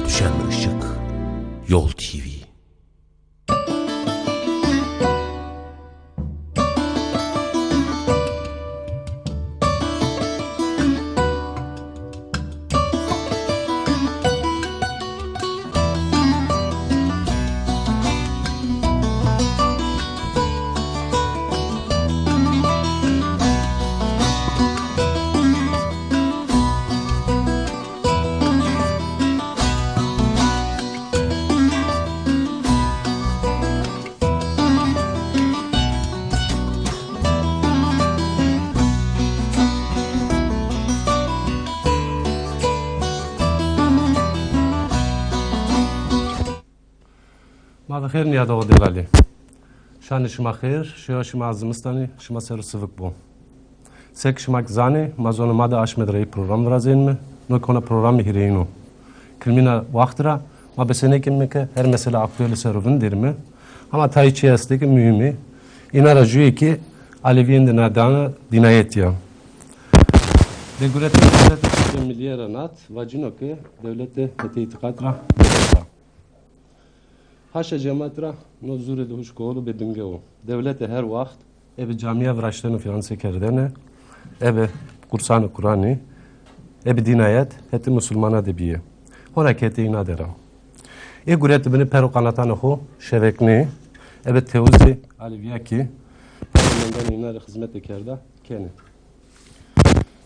düşen ışık. Yol TV. ما بخیر نیاد آقا دلالی شان شما خیر شیا شما azımıztani şuma ser sıvık bu sek şmak zane mazonu mada aşmedreyi program vrazin mi no kona program hireyno kilmina vaktra ma besene kimme her mesele aktüel seruvun dirmi ama tayçi asteki mühimi inara juye ki Aleviyen de nadana dinayet ya Degurete milliye ranat vacino ki devlete hete itikatra Haşa cemaatra no zure de hoş kolu bedinge o. Devlete her vakt ebe camiye vraştenu finanse kerdene ebe kursanı Kur'an'ı ebe dinayet heti Müslümana debiye. Ona kete inadera. Gurete beni peru kanatana ho şevekni ebe teuzi aliviya ki benden inare hizmet kerda kene.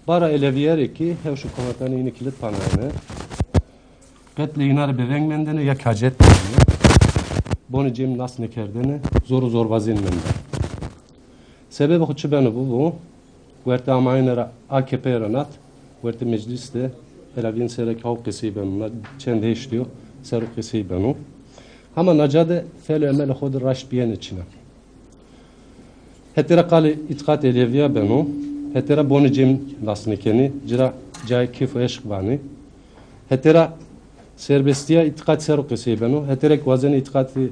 Bara eleviyere ki hev şu kanatana ini kilit panayne. Ketle inare berengmendene ya kajet diye. Boni cem nas nekerdene zor vazin mende. Sebebi xutçu beni bu. Verte amayınlara AKP ranat. Verte mecliste elavin serek hav qisi benu. Çende işliyor. Seru qisi benu. Ama nacade felu emel xod raş biyen içine. Hetera qali itiqat eleviya benu. Hetera boni cem nas nekeni. Cira cay kif eşq bani. Hetera serbestiya itiqat seru qisi benu. Heterek vazeni itiqati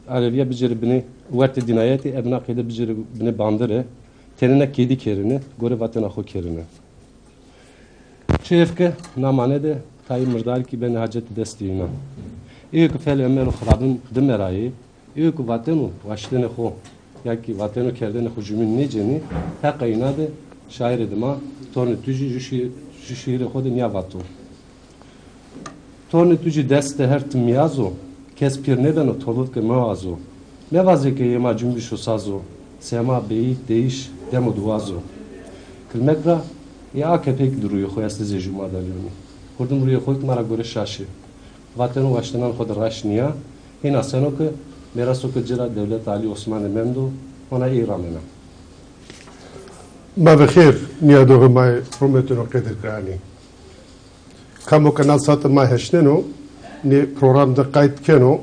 Aleviya biciri bini verte dinayeti ebna qide biciri bini bandire tenine kedi kerine gore vatana xo kerine. Çefke namane de tayi mırdar ki ben hacet destiyina. İyi ki fel emel xrabın demerayi iyi ki vatanu vaştene xo ya ki vatanu kerdene xo cümün neceni haqayna de şair edima torne tüji şişire xo de niya vatu. Torne tüji deste her timiyazo Kes pirneden o tolut ke mağazo. Ne vazge ke yema cümbüş o sazo. Sema beyi değiş demo duazo. Kılmekra ya AKP duruyor xoyastı zejuma dalyoni. Kurdum buraya xoyt mara göre şaşı. Vatenu vaştanan xod raşniya. Hina seno ke meraso ke cira devlet Ali Osman Mendo ona iramena. Ma bixir niya doğru may prometeno kedir krani. Kamu kanal satın may heşneno ne programda kayıt keno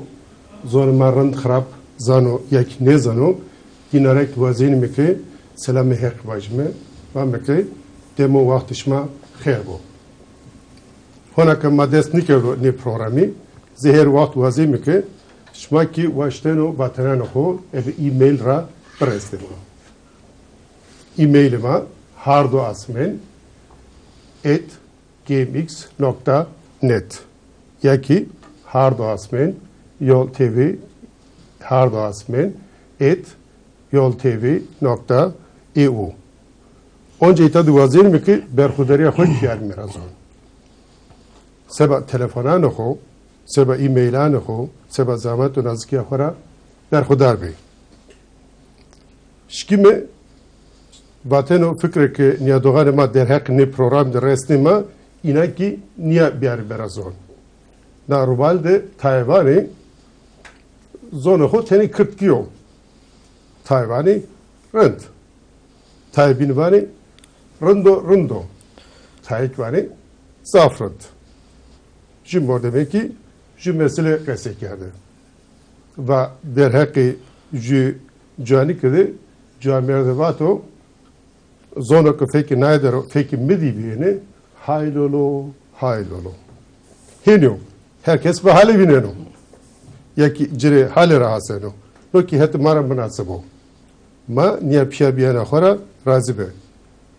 zormarın xrab zano yak ne zano ginarek vazin meke selam hek vajme va meke demo vaktişma khair bo هناك مادس نيكو ني بروغرامي زهر وقت وازي مeke شما ki واشتنو باتنانو خو اف ايميل را برستنو ايميل ما hardo asmen @gmx.net ya ki hardo asmen yol tv hardo asmen @yoltv.eu Onca itadı vazir mi ki berxudariya hoş yer mirazon. Seba telefonanı xo, seba e-mailanı xo, seba zahmet u nazkiya xora berxudar bey. Şkime bateno fikre ki niya doğanı ma derhaq ni program de resni ma ina ki niya biyar berazon. Na rubalde Tayvan'ı zonu xo teni kırtkiyo. Tayvan'ı rend. Taybinvan'ı Rındo. Tayyikvan'ı zafrınd. Şimdi demek ki şu mesele kesekerdi. Ve derhaki cani kedi camiyerde vato zonu ki feki naydero feki midi biyene haylolo. Henyo. Herkes ve hali bineno. Ya ki cire hali rahaseno. No ki heti mara münasebo. Ma niye pişa biyene xora razı be.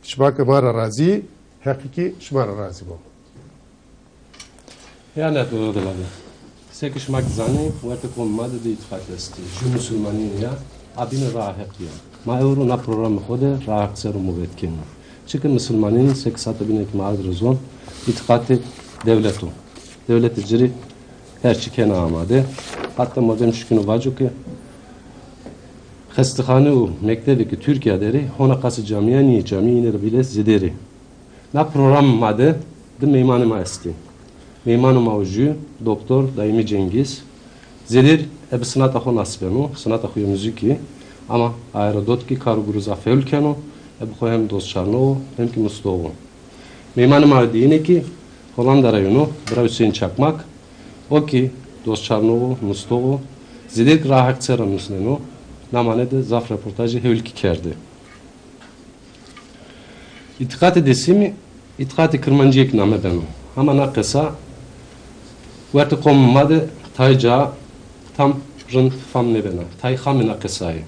Şma ke mara razı, hakiki şma razı bo. Yani doğru abi. Sekişmak zani, verte kommade de itfakesti. Şu Müslümanin ya, abine rahak ya. Ma euro na programı khode rahak seru mubetkin. Çünkü Müslümanin sekisatı binek mağdur zon, itikati devletu. Devleti ciri her çikene amade. Hatta modem şükünü vacı ki, Xestixane u mektebi ki Türkiye'deri, hona kası camiye niye camiye bile zideri. Na program made, de meymanı ma esti. Meymanı mavcu, doktor Daimi Cengiz. Zedir, ebi sınat ahon asbenu, sınat ahoya müziki. Ama aerodot ki karuguruza feülkenu, ebi hem dostçarno, hem ki mustoğu. Meymanı ma diyene ki, Hollanda rayonu, Bra Hüseyin Çakmak, o ki dostçarno, mustoğu, zedir rahak seran üstüne namane de zaf reportajı hevlki kerdi. İtikati desimi, itikati kırmancıyek name benu. Ama nakesa, verte kommade tayca tam rınt fam ne bena. Tay xami nakesayı.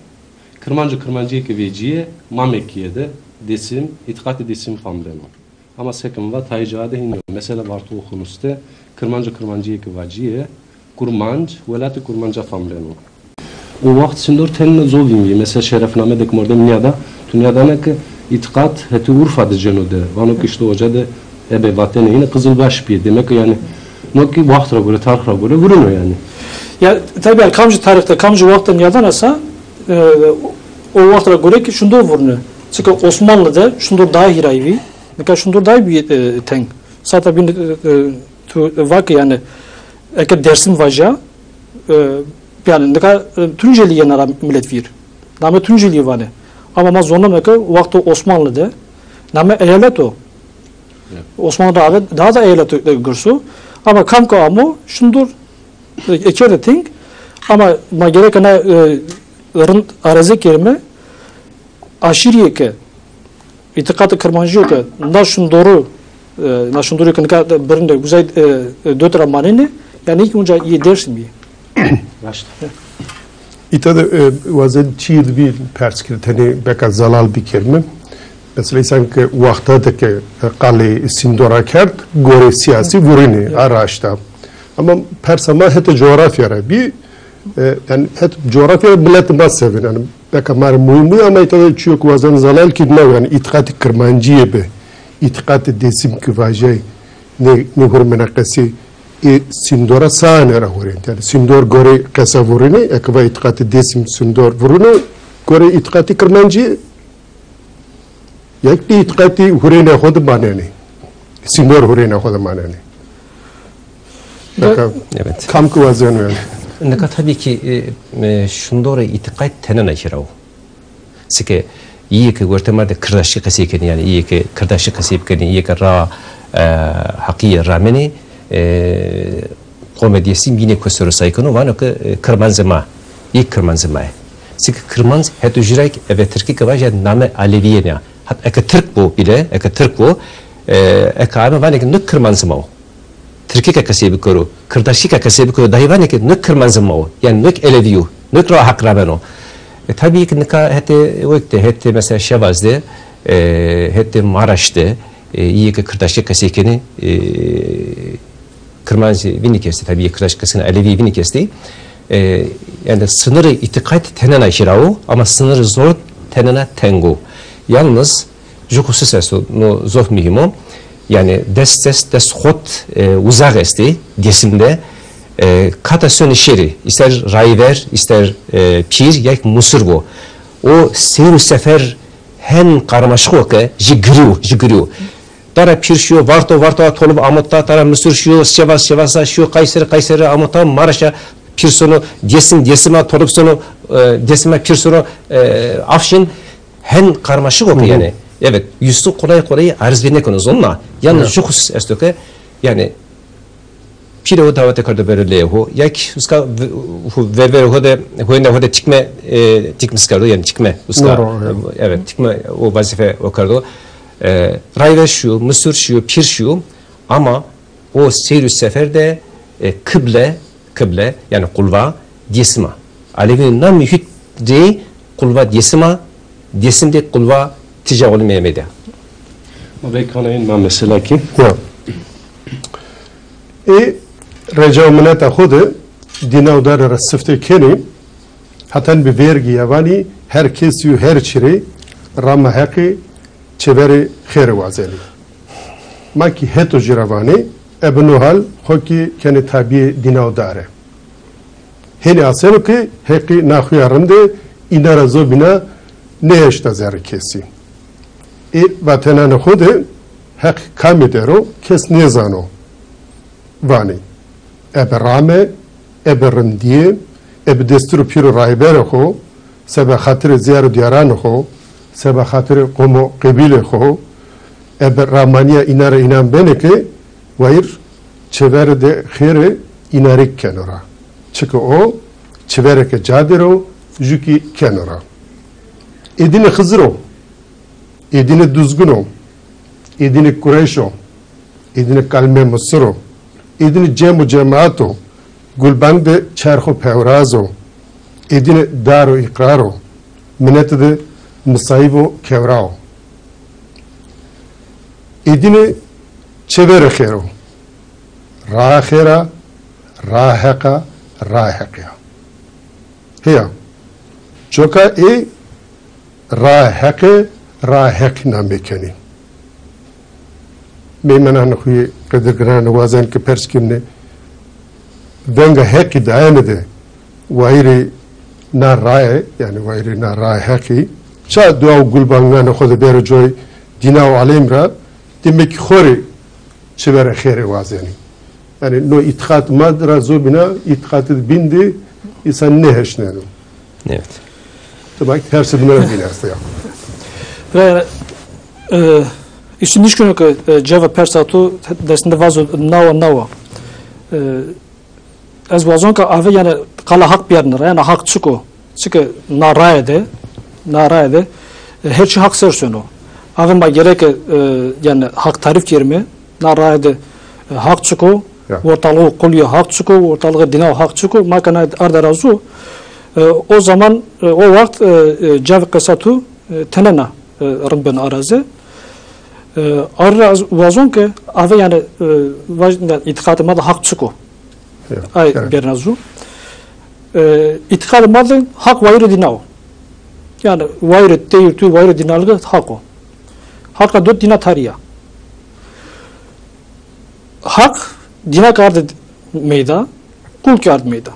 Kırmancıyek veciye, mamekiye de desim, itikati desim fam benu. Ama sekim va tayca de hinyo. Mesela vartu okunuste, kırmancıyek veciye, kurmanc, velati kurmanca fam benu. O vakit sindur tenine zovim mesela şerefname dek mordem dünyada ne ki itikat heti Urfa'da cenode vano ki işte hoca de ebe vatene yine Kızılbaş bir demek ki yani no ki vaktra göre tarihra göre vuruyor yani. Ya tabii yani kamcı tarihte kamcı vaktin yadan asa o vaktra göre ki şundur vuruyor. Çünkü Osmanlı'da şundur daha hirayvi ne kadar şundur daha bir ten. Zaten bir vakı yani eğer dersim vaja yani ne kadar Tunceli yanara millet vir. Name Tunceli vane. Ama maz ondan ne kadar vakti Osmanlı'da name eyalet o. Osmanlı'da daha da eyalet görsu. Ama kamka amu şundur ekerde ting. Ama ma gerek ana rınt arazi kerime aşiriye ke itikatı kırmancı ke naşundoru ke ne kadar birinde güzel dötera manini yani ilk önce iyi dersin bir. İtada vazen çiğd bir perskirteni beka zalal bir kelime. Mesela sanki vaktadaki kale sindora kert gore siyasi vurini araçta. Ama persama hete coğrafya bir yani het coğrafya millet mas sevin yani beka mar muhimu ama itada çok vazen zalal ki ne yani itikati kırmancıye be itikati desim küvajay ne hurmenakasi sindora sahne rahorin. Yani sindor gore kasa vurini, ekva itikati desim sindor vurunu, gore itikati kırmancı, yakti itikati hurine hodu maneni. Sindor hurine hodu maneni. Evet. Kam kuvazan yani. Ne kadar tabii ki şundora itikat tenen aşırı. Sike iyi ki görtemerde kırdaşı kasıken yani iyi ki kırdaşı kasıken iyi ki ra hakiye rameni komedyesim yine kösörü saykını var ki kırmanzıma, ilk kırmanzıma. Çünkü kırmanz hep ücret ve Türkiye kavaş yani name Aleviye ne? Hatta ek Türk bu bile, ek Türk bu, ek abi var ki ne kırmanzıma o. Türkiye kasıbı koru, kırdaşı kasıbı koru dahi var ki ne kırmanzıma o. Yani ne Aleviyo, ne rahak ramen o. Tabii ki ne hete vakti hete mesela Şevaz'da, hete Maraş'ta iyi ki kırdaşı kasıkeni Kırmancı vini kesti tabii kırdaşı kasıkeni Alevi vini kesti. Yani sınırı itikat tenena şirao ama sınırı zor tenena tengu. Yalnız jukusu esto no zor mühimo. Yani des hot uzak esti desimde katasyon işleri ister rayver ister pir yak musurgo. O seyir sefer hen karmaşık oke jigriu. Tara pirşiyor varto tolup amutta tara müsürşiyor şevasa şu Kayseri amutta Maraş'a pirsonu desima tolup sonu desima pirsonu afşin hen karmaşık oke yani. Evet, yüzü kolay arz vermek onu zonla. Yalnız şu husus estoke yani pire o davete karda böyle ho yak uska ve hode tikme kardo yani tikme uska evet tikme o vazife o kardo rayve şu mısır şu pir şu ama o seyir seferde kıble yani kulva desima Alevi'nin nam mühit de kulva desima desimde kulva ticavolu Mehmet'e. O bekanayın ben mesela ki. Ya. رجع مناتا خود دینا دار رسفته کنی حتی به ورگی یوانی هر کسی و هر چیری رام حقی چبری خیر وازلی ما کی هتو جروانی ابنو حال خوکی کنی تابی دینا داره هنی آسانو که حقی ناخوی رنده اینا رزو بنا نهشت زر کسی ای وطنان خود حق کامی درو کس نیزانو وانی اب رامه اب رندیه اب دستور پیرو راهبر خو سبا خاطر زیار دیاران خو سبا خاطر قوم و قبیل خو اب رامانیا اینا را اینام بینه که ویر چور ده خیر اینا ری کنورا چکه او چور که جاده رو جوکی کنورا ایدین خزرو ایدین دوزگونو ایدین قریشو ایدین کلمه مصرو ایدین جمع و جماعتو گلبند چرخ و پیورازو ایدین دار و اقرارو منت ده مصایب و کوراو ایدین چور خیرو راه خیرا راه حقا راه حقیا هیا چوکا ای راه حق راه حق نامی کنی میمنان خوی قدرگران نوازن که پرس کنه دنگ حقی دائم ده وایری نا راه یعنی وایری نا راه حقی چا دعا و گلبانگان خود بیر جوی دینا و علیم را دیمی که خوری چه بر خیر وازنی یعنی نو اتخاط ماد را زو بنا اتخاط بینده insan ne heşnenu. Evet. Tabii her şey bunlara binası ya. Ve işin niş günü ki cevap persatu desinde vazo nava. Az vazon ka ave yani kala hak bir yerine yani hak çıko. Çünkü narayede her şey hak sersonu. Ave ma gerek yani hak tarif yerime narayede hak çıko. Ortalığı kolye hak çıko, ortalığı dina hak çıko. Makana arda razı. O zaman o vakit cevap kasatu tenena rımbın arazi. Arra vazon ki ave yani itikatıma da hak çıko. Ay bernazu. İtikatıma da hak vayri dinav. Yani vayri teyirtü vayri dinalığı hak o. Hakka dört dina tariya. Hak dina kardı meyda, kul kardı meyda.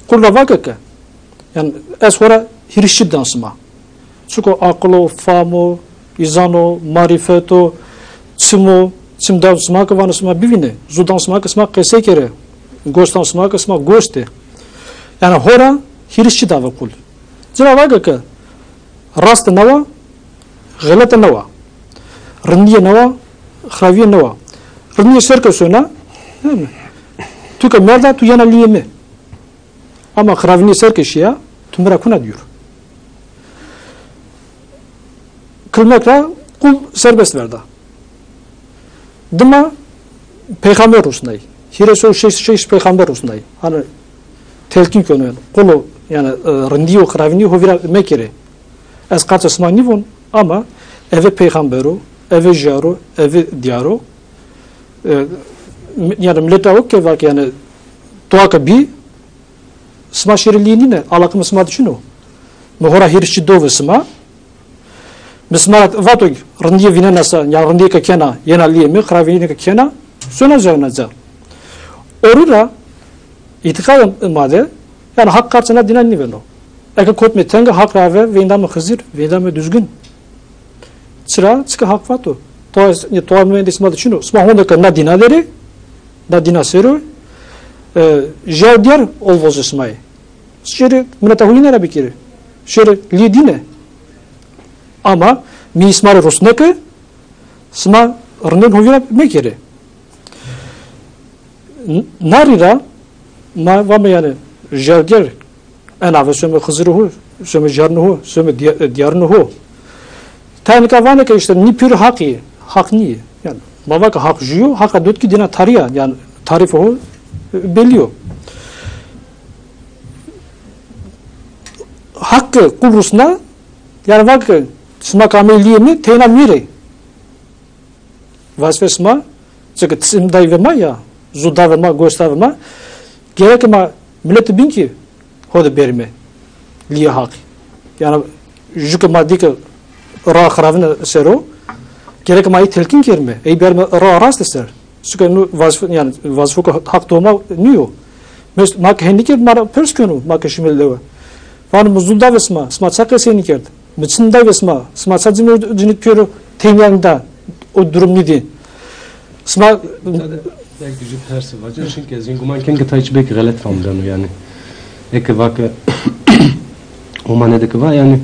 Kulda vakık yani esvara hirişçi dansıma. Çünkü akıllı, famu, izano, marifeto, çimo, çim dansıma kıvanısıma bivine, zu dansıma kısma kese kere, gost dansıma kısma goste. Yani hora hirişçi dava kul. Zira vakık rast nava, gılat nava, rındiye nava, xaviye nava. Rındiye serke söna, değil mi? Tu ka merda tu yana liyemi. Ama xravini serke şia, tu merakuna diyor. Kılmakla kul serbest verdi. Dima peygamber olsunay. Hireso şey peygamber olsunay. Hani telkin konu kulu yani rendiyo xravini hovira mekere. Ez qatsma nivon ama eve peygambero, eve jaro, eve diaro. Yani millete o ki var yani toaka bi sma şirinliğini ne alakım sma düşünü. Mohora hirişçi dove sma. Misma vato rendiye vina nasa ya rendiye ka kena yena liye mi xravini ka kena sona zevnaza. Orura itikad made yani hak karşısına dinen nivelo. Eka kotme tenga hak rave venda mı xizir venda mı düzgün. Çıra çıka hak vato. To me desma düşünü. Sma honda ka na dinaleri da dinasero jardiyar olvoz ismay. Şere mına tahulina bir kere. Şere lidine. Ama mi ismar rosneke sma rnen hovira mekere. Narira ma vama yani jardiyar ana ve söme xızruhu, söme jarnuhu, söme diyarnuhu. Tani kavane ke işte ni pür haki, hak ni. Yani baba ka hak jiyo, haka dört ki dina tariya yani tarif o belliyor. Hakkı Kıbrıs'na yani vakı sma kamilliğini tena mire. Vasfe sma çünkü tsim dayve maya zudavma gösterme gerek ama milleti bin ki hoda berme liye hak yani jük maddi ki ra kharavne sero gerek ama telkin kerme ey berme ra rast eser çünkü nu vazif yani vazifo hak doğma niyo mes mak hendike mara perskonu mak şimelde var muzulda vesma sma sakı seni kerdi mıçında vesma sma sacımı cünüp piyoro tenyanda o durum neydi sma belki jüp tersi var çünkü zinguman kendi taç belki galet famdan yani ek vak o manedeki var yani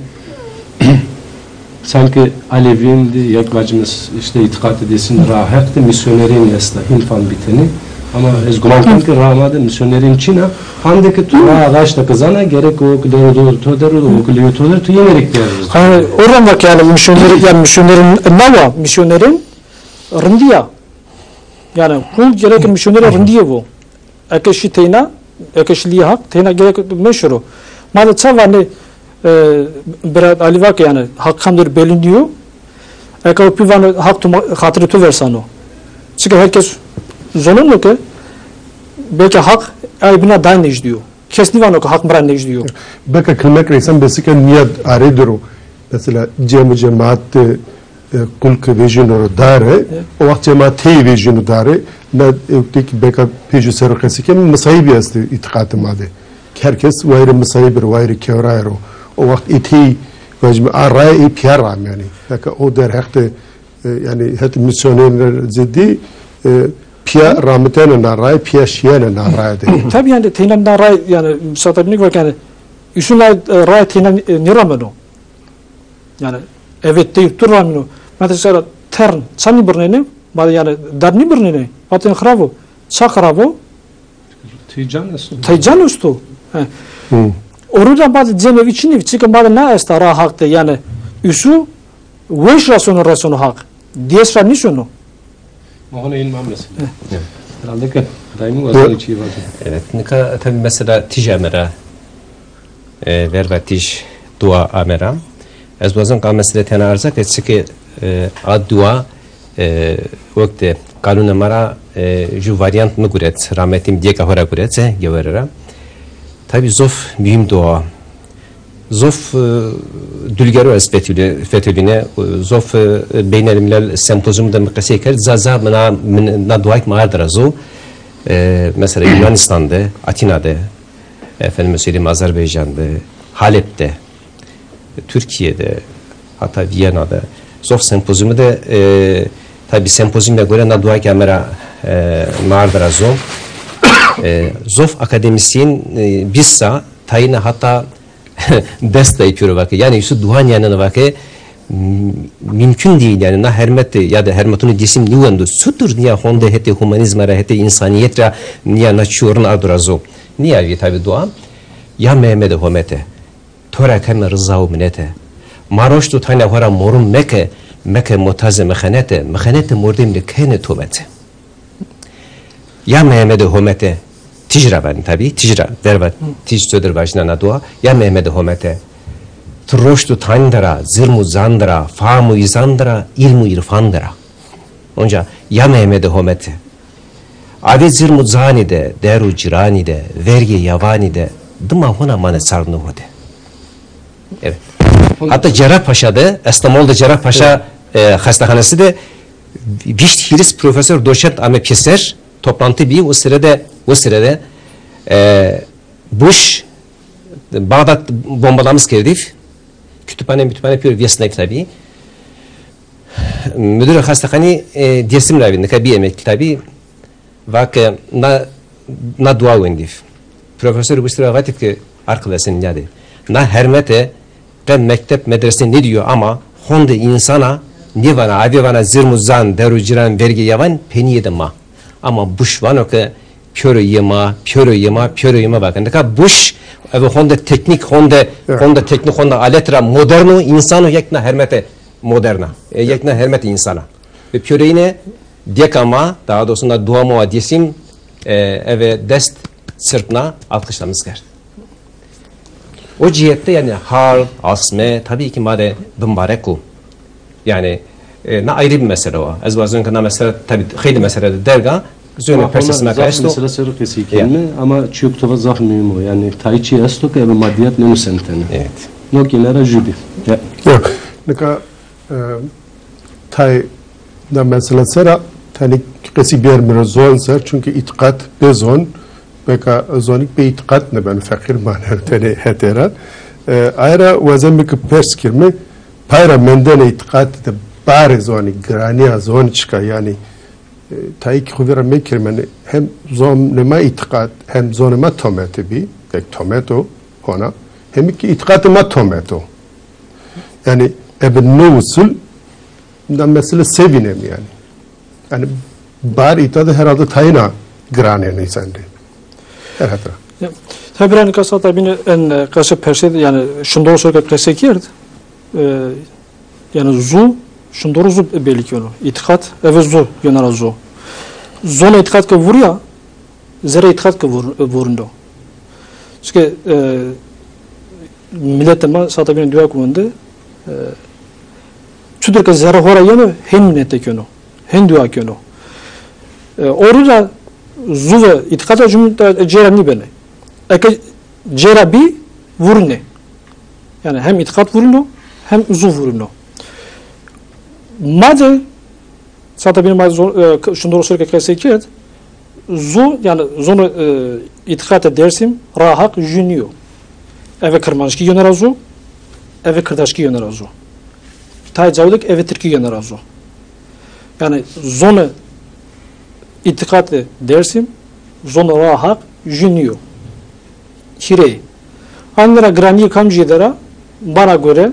sanki Alevin de yakvacımız işte itikat edesin rahat misyonerin yasta infan biteni ama ezguman ki ramada misyonerin Çin'e handeki tura ağaçta kızana gerek o kadar doğru toder o kadar toder tu yenerek deririz. Hani oradan bak yani misyonerin nava misyonerin rındiya yani kul gerek misyonerin rındiya bu. Ekeşi teyna ekeşliye hak teyna gerek meşru. Mada çavani berat alivak yani hakkamdır beliniyor. Eka o pivanı hak hatırı tu versano. Çünkü herkes zorunlu ki belki hak aybına dayan diyor. Kesin var o hak mıran diyor. Belki kılmak reysen besiken niyet arıdır. Mesela cemaat kulk vejinu dare o vakit cemaat tey vejinu dare ne öteki belki pejü serokesi ki mesaibi asti itikatı madde. Herkes vayrı mesaibir vayrı kevrayro. O vakit iti vecmi araya ipiyaram yani. Belki o der hakte yani hep misyonerler ciddi piya rahmetine naray piya şiyene naray de. Tabii yani teynan naray yani satabnik var yani üstüne ray teynan nirameno. Yani evet deyip durameno. Mesela tern sani burnene bari yani darni burnene. Batın khravo sakravo teycan ustu. Orada bazı cemev içini çıkan bazı ne estara hakta yani üsü veş rasyonu hak. Diyesra nisonu. Mahona ilmam mesela. Herhalde ki daimi vazgeçi içi var. Evet, nika tabi mesela tij amera verva tij dua amera. Ez bazın kal mesela tena arzak etse ki ad dua vakti kanun mara ju variant mı guret rahmetim diye kahora guret geverera. Tabi zof mühim dua. Zof dülgero fetülüne zof beynelmilel sempozyumda mıkasiyeker zaza na duayk mağardır zo mesela Yunanistan'da, Atina'da, efendim söyleyeyim Azerbaycan'da, Halep'te, Türkiye'de, hatta Viyana'da zof sempozyumu da tabi sempozyumda göre na duayk amera mağardır zo zof akademisyen bizsa tayina hatta desta yapıyor vakı. Yani şu duhan yanına vakı mümkün değil yani na hermet ya da hermetunu disim niyandu sutur niya honda hete humanizmara hete insaniyetra niya na çuğurun ardurazo niya vi tabi dua ya Mehmet homete tora kana rızav minete maroştu tane hora morum meke motaze mehanete mordim de kene tobete ya Mehmet homete ticra ben tabi ticra dervat tic söder başına na dua ya Mehmet homete troştu tandara zirmu zandara famu izandara ilmu irfandara onca ya Mehmet homete ade zirmu zanide deru ciranide vergi yavanide dıma hona mane sarnu hode evet hatta Cerrahpaşa'da İstanbul'da Cerrahpaşa hastahanesi de bir hiris profesör doçent Ahmet Keser toplantı bir o sırada Bush Bağdat bombalamış geldi. Kütüphane yapıyor Vesnek tabi. Müdür hastahane dersim ravinde kabi emek tabi. Vak na dua vendi. Profesör bu sırada vatit ki arkadaşın yani. Na hermete ben mektep medrese ne diyor ama honda insana ne vana abi vana zirmuzan deruciran vergi yavan peniye de ma. Ama Bush vano ki pöre yema bakın. Deka Bush ve honda teknik honda aletra moderno insano yekna hermete moderna. Yekna hermete insana. Ve pöre yine dekama daha doğrusu da duamo diyesim eve dest sırtına alkışlamız geldi. O cihette yani hal, asme tabii ki mare bimbareku. Yani na ayrı bir mesele o. Az bazı kana mesela tabii hayli mesele derga zöne persesi makaesto. Mesela sarı kesi kelime ama çok tava zahmiyim o. Yani tayçi esto ki ve maddiyat ne musentene. Evet. No kenara jubi. Yok. Nika tay da mesela sera tani kesi bir mir zon ser çünkü itikat bezon beka zonik be itikat ne ben fakir maner tani hetera. Ayrı vazemik pers kirme payra menden itikat de bari zoni grania zon çıka yani tay ki khuvira mekirmen hem zon nema itikat hem zonema tomato bi tek tomato ona hem ki itikat ma tomato yani eben ne usul da mesela sevinem yani. Yani bari itadı herhalde tayına grane ne sende. Herhalde. Tabii ben kasata beni en kasa persed yani şundan sonra kesekirdi. Yani zu şundan zu belki onu. İtikat evet zu yanar zu. Zona itikat ki vuruyor. Zere itikat ki vurundo. Çünkü milletten sata beni dua kumandı. Çudur ki zere hora yanı hen minnete könü. Hen dua könü. Orada zu ve itikata cümle ceremli beni. Eke cerabi vurne. Yani hem itikat vuruno hem zu vuruno. Madde sata benim şundan sonra kesekiyet zu yani zonu itikata dersim rahak junior. Eve kırmanşki yöner zu. Eve kırdaşki yöner zu. Tay cavlık eve Türkiye yöner zu. Yani zonu itikatı dersim zonu rahak junior. Hirey. Anlara graniye kamcılara bana göre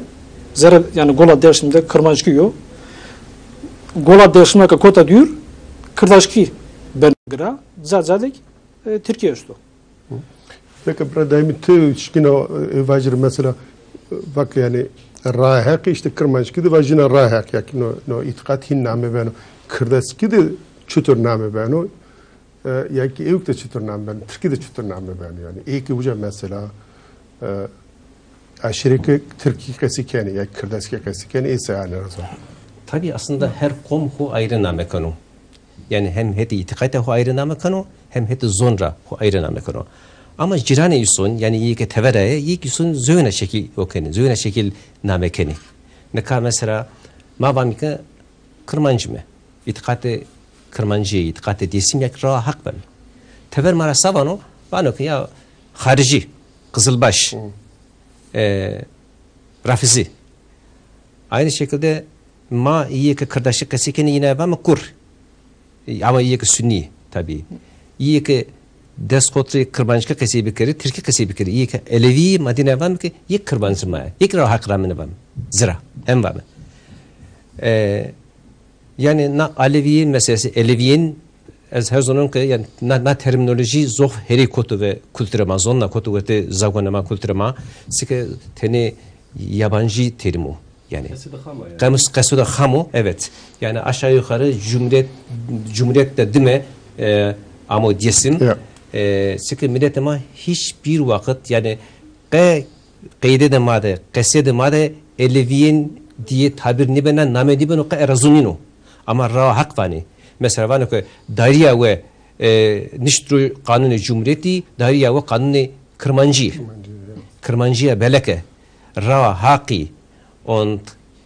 zara yani gola dersimde kırmançki yok. Gola dersimde kota diyor. Kırdaşki ben gra zazadik Türkiye üstü. Peki bradayım tü şkino vajir mesela bak yani rahak işte kırmançki de vajina rahak ya ki no itikat hin name beno kırdaşki de çutur name beno ya ki evde çutur name beno Türkiye'de çutur name beno yani iyi ki hocam mesela aşirike Türkiye kesikeni ya kırdaşki kesikeni ise yani razı. Tabii aslında her kom hu ayrı name kanu. Yani hem heti itikate hu ayrı name kanu hem heti zonra hu ayrı name kanu. Ama cirane yusun yani iyi ki tevereye iyi yusun zöne şekil okeni zöne şekil name keni. Ne kadar mesela mabamika kırmancı mı? İtikate kırmancıya itikate diyesim yak raha hak ben. Tever mara savano bana ki ya harici Kızılbaş Rafizi aynı şekilde ma iyi ki kardeşlik kesikeni yine ben kur ama iyi ki Sünni tabii iyi ki deskotri kırbancı kesi bir kere Türkiye kesi bir kere iyi ki Elevi Madine var mı ki iyi kırbancı mı iyi raha hak ramine var mı zira hem var mı yani na Alevi meselesi Elevi'nin az her zaman ki yani na terminoloji zoh heri kotu ve kültürema zonna kotu ve te zagonema kültürema sike teni yabancı terimo yani kamus kasuda hamu evet yani aşağı yukarı cumhuriyet de dime ama diyesim sike milletema hiçbir vakit yani kayde de made kasede made Elevi'nin diye tabir nibena name dibeno ka erazunino ama ra hak vani mesela var ki Dariya ve Niştru Kanuni Cumhuriyeti Dariya ve Kanuni Kırmancıya beleke Ra Haki und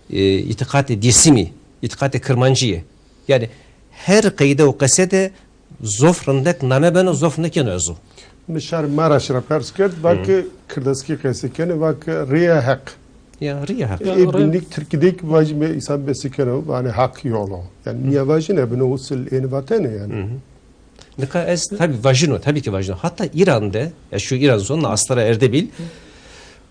itikati disimi itikati Kırmancıya yani her kayda o kasede zofrındaki name ben o zofrındaki nözu Nişar Maraş rapersket vakı kırdaski kesikeni vakı riya hak ya riya hak bindik Türkiye'deki vacime isabet besikeni yani hak yolu yani niye vacine bunu usul en vatene yani ne kadar tabii vajino tabii ki vajino hatta İran'da ya şu İran sonuna Astara Erdebil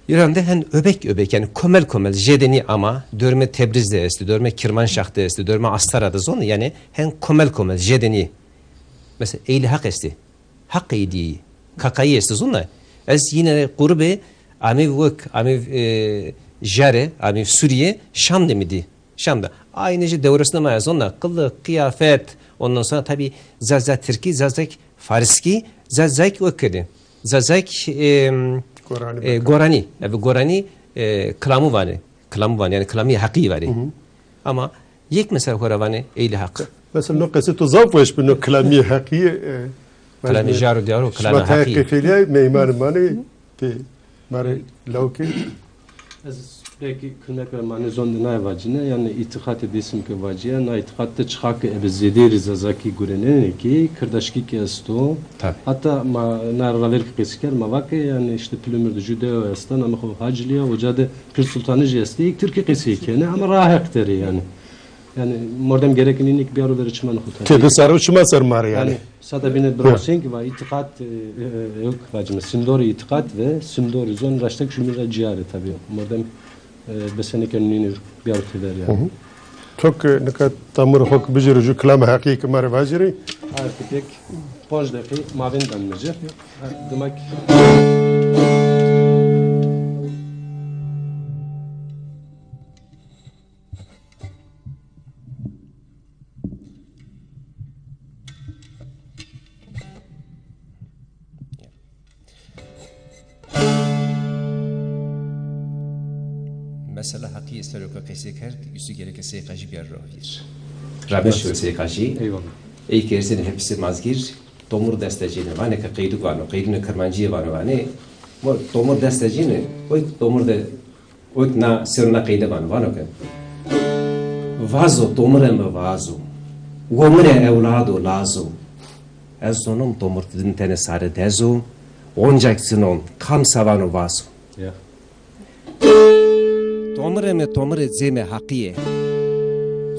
İran'da hem öbek yani komel jedeni ama dörme Tebriz'de esti dörme Kirmanşah'ta esti dörme Astara'da zonu yani hem komel jedeni mesela eyli hak esti hak eydi kakayı esti zonu ez yine kurbe amiv jare amiv Suriye Şam demidi Şam'da aynıca devrasına mayaz onunla kıllık kıyafet ondan sonra tabi zazak Türki zazak Fariski zazak ökkedi zazak Gorani Gorani klamı var yani klami hakkı var ama یک مثلا خوروانه ایل حق مثلا نو قصه تو زافش بنو کلامی حقیه کلامی جارو دیارو کلامی شما حقی تحقیقیه میمان مانی پی ماره لوکی Ez belki kılmak ve mani zonda ne vacine yani itikat edesim ki vaciye na itikatte çıkak ebe zederi zazaki gurene ki kırdaşki ki esto Tabii. hatta ma nar raver ki kesker ma vake yani işte plümür de judeo estan ama ho hacliya vacade Pir Sultanı jesti ilk Türkiye kesikene ama rahak deri yani mordem gerekeninlik bir arada içmen hutan تیده سر و چما سر ماره yani yani sada bine brasin ki va itikat yok vacime simdori itikat ve simdori zon raştak şumira ciyare tabii mordem besene kendini bir arada ver yani. çok نکات تامر حق بجرو جو کلام حقیقی ماره واجری Artık pek 5 dakika mavin danmacı. Demek mesela hakkı istiyor ki keseker üstü gerekese kaçı bir rahir Rabeş ve seykaçı eyvallah. ey kersin hepsi mazgir tomur desteciğine vane ki kıydı vano kıydını kırmancıya vano vane bu tomur desteciğine oy tomur de oy na sırna kıydı vano ki vazo tomur em vazo gomre evlado lazo ez sonum tomur din tane sare dezo oncaksın on kam savano vazo Ya. Tomre zeme hakiye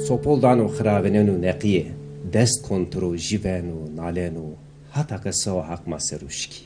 Sopoldan xravenenu neqiye Dest kontro jivenu nalenu Hatta kasa hak maseruşki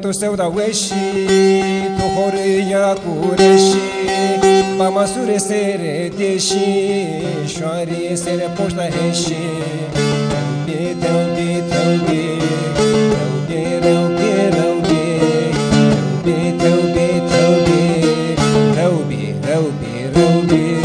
تو سودا وشی تو خوری یا کورشی با مسور سر دیشی شواری سر پشت هشی توبی توبی توبی روبی روبی توبی توبی توبی روبی روبی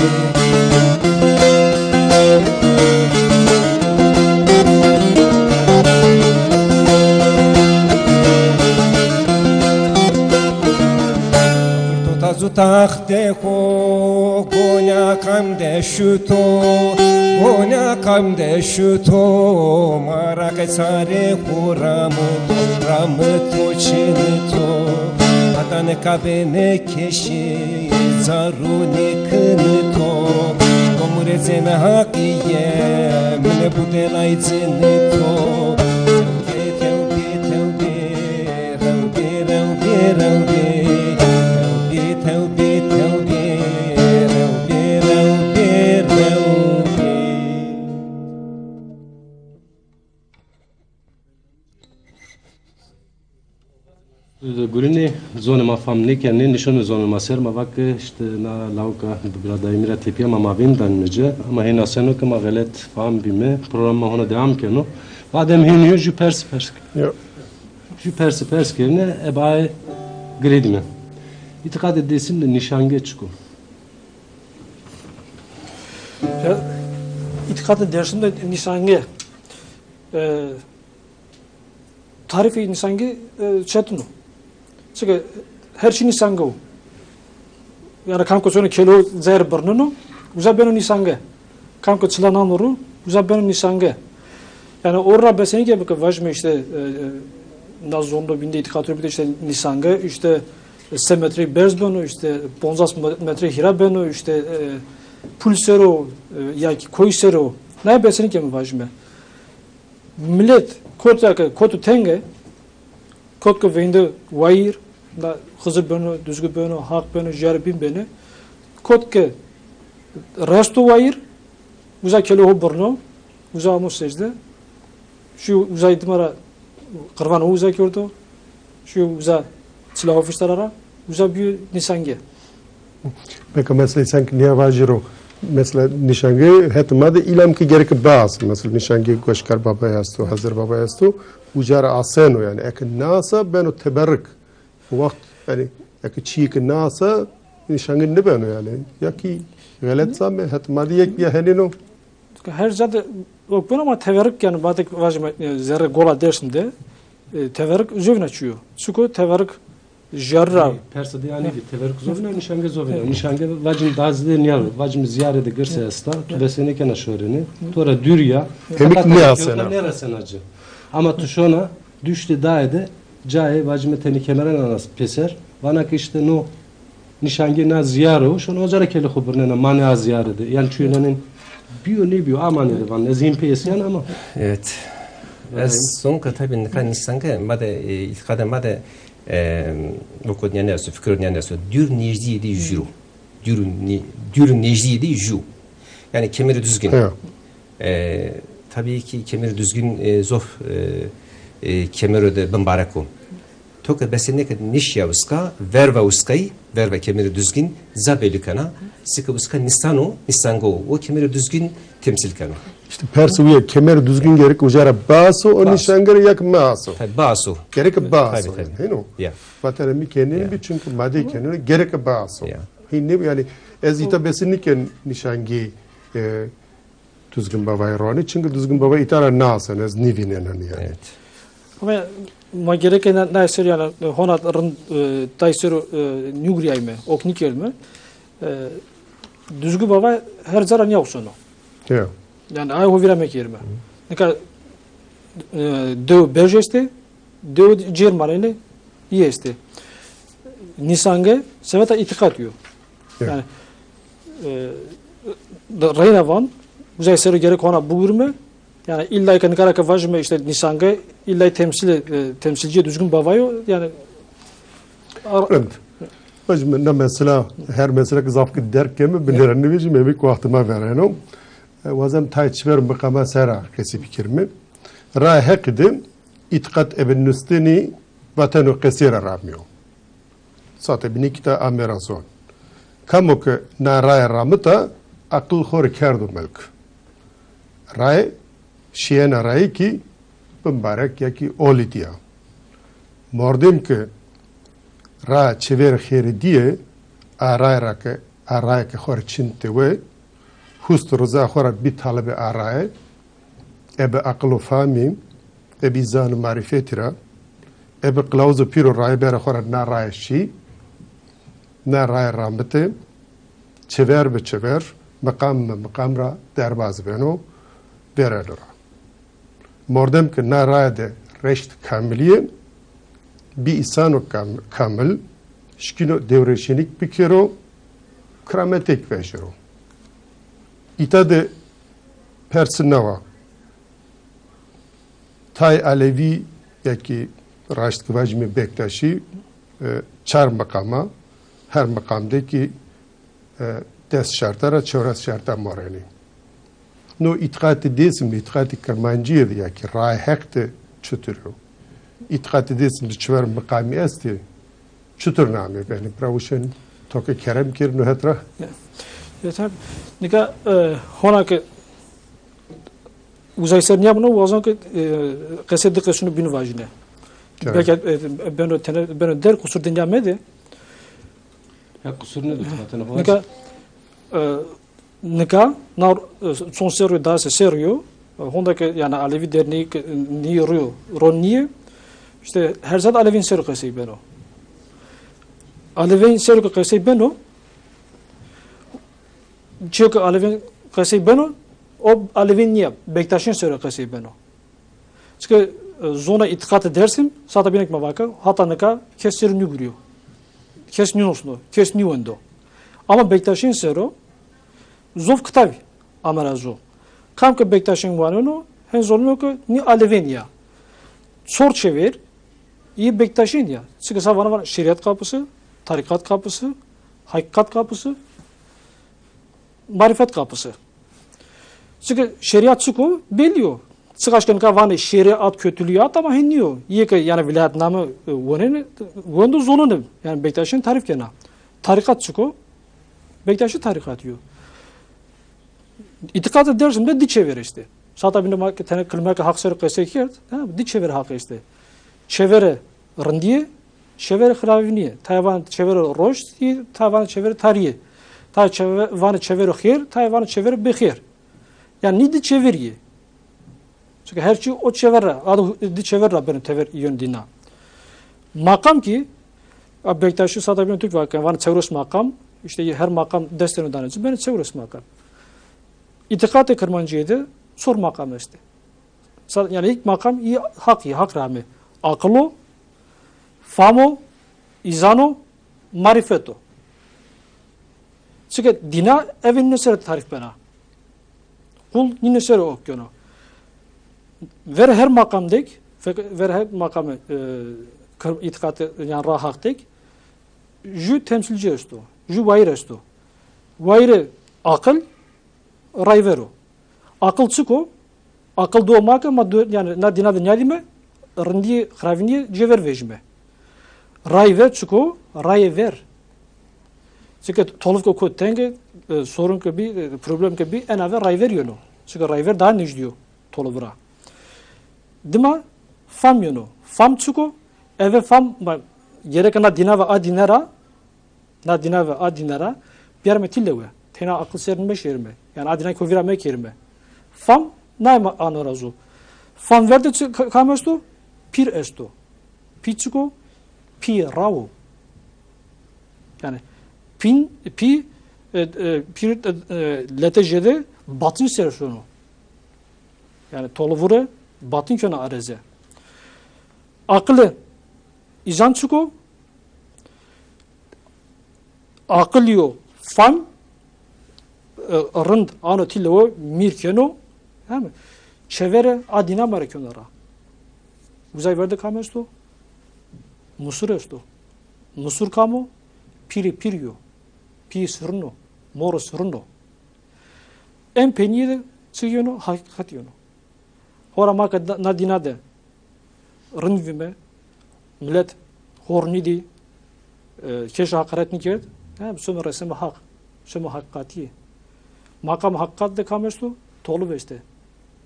زو تخت خو گونیا کم دشتو گونیا کم دشتو مارا که ساره رام تو چین تو اتن کابه کشی زارونی کن تو کمر زم حقیه من بوده لایزن تو توبی توبی روبی روبی روبی توبی توبی روبی روبی روبی Gurine zone ma famlike ne nişanı zone ma ser ma vak işte na lauka bila daimira tepya ma mavin danmece ama hena seno ki ma galet fam bime program ma hona devam keno vadem heniyor ju pers یا ju pers kerine ebay gredime İtikad edesin de nişange çıkı. İtikad dersin de nisange tarifi nisange çetunu. Çünkü her şey nisange o. Yani kamko sonra kelo zer burnunu uzabeno nisange. Kamko çılanan oru uzabeno nisange. Yani orada beseni ki bakın vajme işte nazonda binde itikad bir de işte nisange işte 3 metre berzbeno işte 50 metre hirabeno işte pulsero ya ki koysero ne beseni ki mi vajme. Millet kotu tenge kotko vende vair da hızır beno düzgü beno hak beno jarbin beno kotke rastu vair uza kelo ho borno uza amo secde şu uza idmara qırvan uza gördü şu uza silah ofislarara uza bir nisange mesela sanki niye vajiro mesela nişangı hetmada ilam ki gerek bas mesela nişangı goşkar baba yastu hazır baba yastu ucara aseno yani ek nasa beno teberrük vakt yani ek çiğ nasa nişangı ne beno yani ya ki galet sam hetmada yek ya henino her zaten yok ben ama teverik yani batık vajma zerre gola dersinde teverik üzerine açıyor. Çünkü teverik jarra Persa yani teverik zovina nişange zovina. Nişange vacim dazide niyal vacim ziyarete girse esta tu besene kana şöhreni. Tora dürya. Hemik ne asena? Neresen acı. Ama tuşona düştü daede cahe vacime teni kemeren anas peser. Vana ki işte no nişange na ziyaro şunu ozara kele khubrnena mani az ziyarede. Yani çüyenenin biyo ne biyo aman dedi van ezim pesiyan ama. Evet. Ez sonka tabii ne kadar nişanga made itikada made okul yani aslında fikir yani aslında dür necdi de juru. Dür necdi de ju. Yani kemeri düzgün. Tabii ki kemeri düzgün zof kemeri de bambarako. Toka besene kad nişya uska verva uskayı verva kemeri düzgün zabelikana sıkı uska nisango o kemeri düzgün temsil kana. İşte Persu'ya kemer düzgün gerek ucara baso o nişangır yak maso. Tabii baso. Gerek baso. Tabii. Hino. Ya. Vatanı kendini bir çünkü madde kendini gerek baso. Ya. Hinne yani ez itabesinliken nişangi düzgün baba ironi çünkü düzgün baba itara nasan ez nivinen yani. Evet. ama ma gereken ne ser yani honat rın tayser nügriyayme oknikelme düzgü baba her zaran yoksun. Ya. Yani ay hoviramek yerime. Ne kadar dev berjeste dev Cermaneli yeste. Nisange seveta itikat diyor. Yani reyna van uzay seri gerek ona bugürme yani illa ki karaka vajme işte Nisange illa temsilci düzgün bavayo yani Evet. Bacım mesela her mesela zafkı derken bilirim ne bizim bir vaktime vereno. Vazem tayçver mukama sera kesi fikirmi. Ra hakdim itikat ibn Nustini vatanu kasira ramyo. Sate binikta amerason. Kamu ki na raya ramıta akıl khor kerdu melk. Ray şiyena ray ki mübarek ya ki oli diya. Mordim ki ra çever khiri diye araya ki khor çinte ve hust rıza khora bir talebi araya ebe akıl fahmi ebe zan marifetira ebe kılavuzu piro ray bera khora na ray şi na ray ramete çever be çever makam ra derbaz beno berelura mordem ki na ray de reşt kamiliye bir insano kamil şkino devreşenik bir kero krametek veşero İtade Persinava Tay Alevi yaki Raşt Kıvacmi Bektaşi çar makama her makamdaki dest şartara çevres şarta moreni. No itikati desim itikati Kermancı'ydı yaki ray hekte çütürü. İtikati desim çever makami esti çütür nami benim pravuşen toke kerem kir nuhetra. yeter. Nika hona ki uzay ser niye bunu vazan ki kaset şunu bin vajine. Belki ben der kusur dünya mıydı? Ya kusur nedir zaten o? Nika nar son serio da serio honda ki yani Alevi derneği niye ron niye işte her zaman Alevin serio kasey beno. Alevin serio kasey beno çünkü Alevin kasey beno o Alevin niye Bektaş'ın serio kasey beno. Çünkü zona itikat edersin sata binek mavaka hatta nika kesir nü gürüyor. Kes nü olsun kes nü endo. Ama Bektaş'ın serio zov ktavi amara zov. Kam ki Bektaş'ın vanonu hen zorluyor ki ni Alevin ya. Sor çevir iyi Bektaş'ın ya. Çünkü savana var şeriat kapısı, tarikat kapısı, hakikat kapısı, marifet kapısı. Çünkü şeriat çıkıyor, biliyor. Çıkaşken kavanı şeriat kötülüğü at ama henniyor. İyi ki yani vilayet namı vonu zonunu yani Bektaş'ın tarif kena. Tarikat çıkıyor, Bektaşi tarikat diyor. İtikadı dersim de diçever işte. Sata binde tane kılmak hak seri kısekert, diçever hak işte. Çevere rındiye, çevere hraviniye. Tayvan çevere roş, Tayvan çevere tariye. Tayvan çevere xir, Tayvan çevere bexir. Yani ni diçeveriye. Çünkü her şey o çevere, adı diçever benim tever yön dina. Makam ki Bektaşi sata binde Türk vakı, var çevres makam. İşte her makam desteğini danıcı. Ben çevres makam. İtikat-ı Kırmancı'ydı. Sor makam işte. Yani ilk makam iyi hak rahmi. Akıllo, famo, izano, marifeto. Çünkü dina evin nesere tarif bana. Kul nesere okyono. Ver her makamdek, ver her makamı itikatı yani rahaktek, ju temsilci esto, ju vayr esto. Vayre akıl, rayvero. Akıl çıko, akıl doğmak ama yani na dina dünya dime, rındiye, hraviniye cever vejme. Rayver çıko, rayver. Çünkü toluf ko kod tenge sorun ki bir problem ki bir en ave rayver yonu. Çünkü rayver daha ne diyor toluvra. Dima fam yonu. Fam çıko, eve fam gerek na dina ve adinara, na dina ve adinara bir yerme tillewe. Tena akıl serinme şerime. Yani adina kovirame kerime. Fam naima anorazu. Fam verde kamesto pir esto. Piçko pi rao. Yani pi letejede batın serşonu. Yani tolvure batın köna areze. Akıllı izan çıko akılyo fam rınd ano tillevo mirkeno çevere adina marekonara. Uzay verde kamesto musur esto. Musur kamo piri pirio. Pi sırno. Moro sırno. En peniyede çıkıyorno hakikat yono. Hora maka na dinade rındvime millet hornidi keş hakaret nikert. Söme resme hak. Söme hakikati. Makam hakikat de kamesto tolu veste.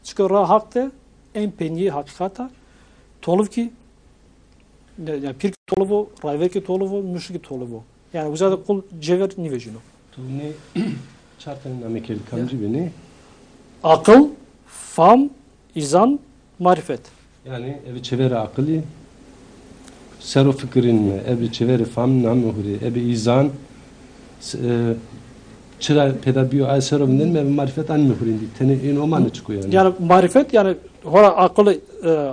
Çünkü ra hak de en peniye hakikata tolu ki yani pir toluvo, rayver ki toluvo, müşrik toluvo. Yani uzada kul cever nivejino. Tu ne çarpın namekel kamcı beni. Akıl, fam, izan, marifet. Yani evi çevere akıllı. Sero fikrin mi? Evi çevere fam namuhuri. Evi izan çıra pedabiyo ay sero binden mi? Evi marifet anmuhurindi. Tene in omanı çıkıyor yani. Yani marifet yani hora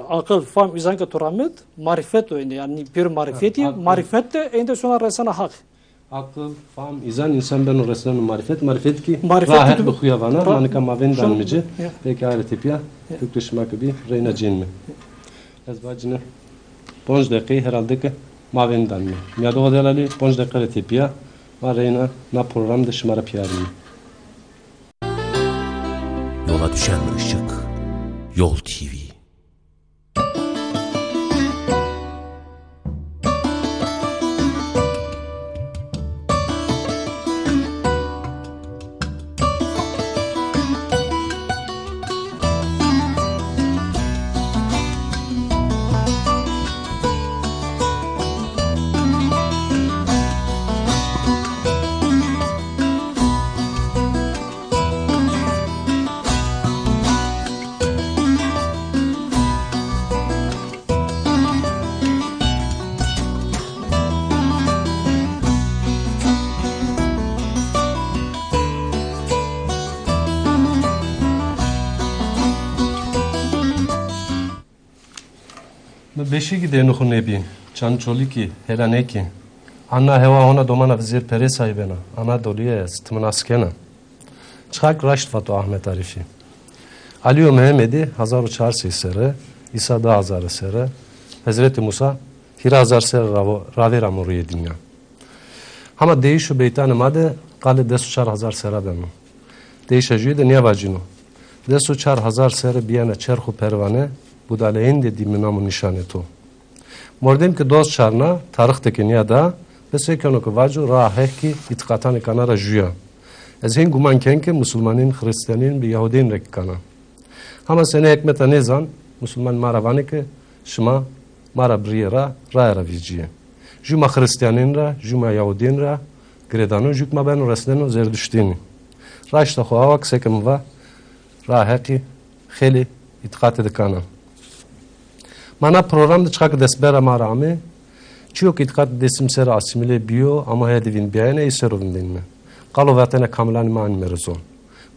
akıl, fam, izan ka turamet marifet o yani bir marifeti. Marifet de ende sonra resana hak. Akıl, fam, izan insan ben orasından marifet ki Marifet rahat ki- bıkıya bana manika maven Şu- danmıcı Ya. peki aile tepya Türkleşmek gibi reyna cin mi? Ez bacını 5 dakika herhalde ki maven danmı. Ya da o delali 5 dakika tepya var reyna na programda şımara piyarım. Yola düşen ışık Yol TV. Beşi gide nuhu nebi çançoli ki helane ki Anna heva ona domana vizir pere sahibena Anadolu'ya stımnaskena Çıkak raşt vatu Ahmet Arifi Aliyo Mehmedi 1400 sere İsa da 1000 sere Hazreti Musa hira 1000 sere ravera muriye dünya Ama değişu beytanı made Kale desu 4000 sere benu Değişa jüye de niye vacinu Desu 4000 sere biyana çerhu pervane Budaleyin de diminamu nişane to. Mordem ki dost çarna tarih tekin ya da Pese kano ko vajo rahe ki itkatan kana ra juya. Ez hin guman kenke Müslümanin, Hristiyanin, bi Yahudin rek kana. Ama sene ekmeta nezan Müslüman maravani ke şma mara briyera ra viciye. Juma Hristiyanin ra, juma Yahudin ra, gredanu jukma ben resneno zerdüştini. Raşta xoavak sekem va rahe ki kheli itqat edikana. Mana programda çıkak desbera marami çok itqat desim ser asimile biyo ama hedevin biyane iserovin dinme. Qalu vatana kamlan man merzon.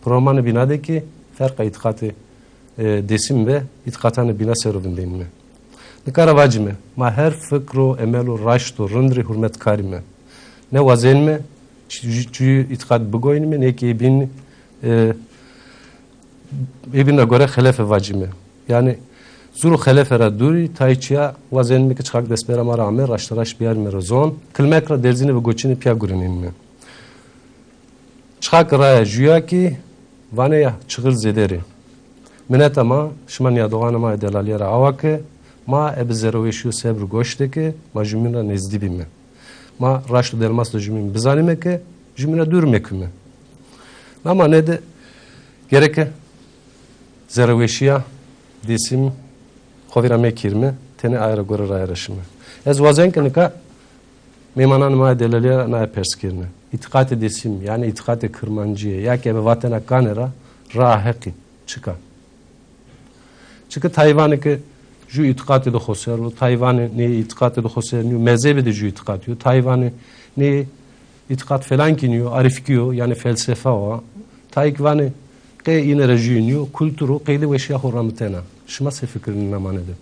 Programı binade ki fark itqatı desim ve itqatanı bina serovin dinme. Nikara vacime ma her fikro emelo raşto rındri hürmet karime. Ne vazenme çünkü itqat bugoynme ne ki bin ibine göre helefe vacime. Yani zuru helefera duri tayçya vazenme ki çıkak despera marame raştaraş biyar merzon. Kilmekra derzini ve goçini pya gureninme. Çıkak raya juya ki vane ya çıkır zederi. Minet ama şman ya doğan ama edelaliyara avake ma ebe zeroveşiyo sebr goşte ki ma jümina nezdibime. Ma raştu delmas da jümin bizanime ki jümina dürmeküme. Ama ne de gereke zeroveşiya desim kovira mekirme tene ayrı gore rayraşime. Ez vazen ki nika memanan ma edelaliyara na perskirne. İtikati desim yani itikati kırmancıya ya ki ebe vatana kanera raheki çıka. Çünkü Tayvan'ı ki ju itikati de xoser, Tayvan'ı ne itikati de xoser, ne mezhebi de ju itikati, Tayvan'ı ne itikat falan kiniyor, arifkiyor yani felsefe o. Tayvan'ı ke yine rejiniyor, kültürü kıylı ve şia horamtena. Şuma se fikrini namanede.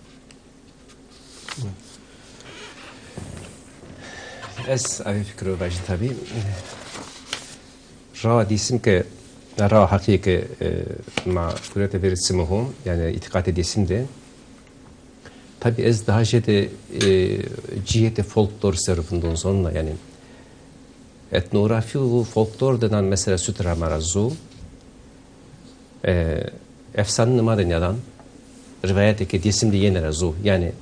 Ez abi fikri başı tabii. Ra disim ki ra hakiki ma kurete verisimuhum yani itikat edesim de tabii ez daha şeyde cihete folklor tarafından sonra yani etnografi ve folklor denen mesela sütra marazu efsane numaranyadan rivayeteki desim de yeni razu yani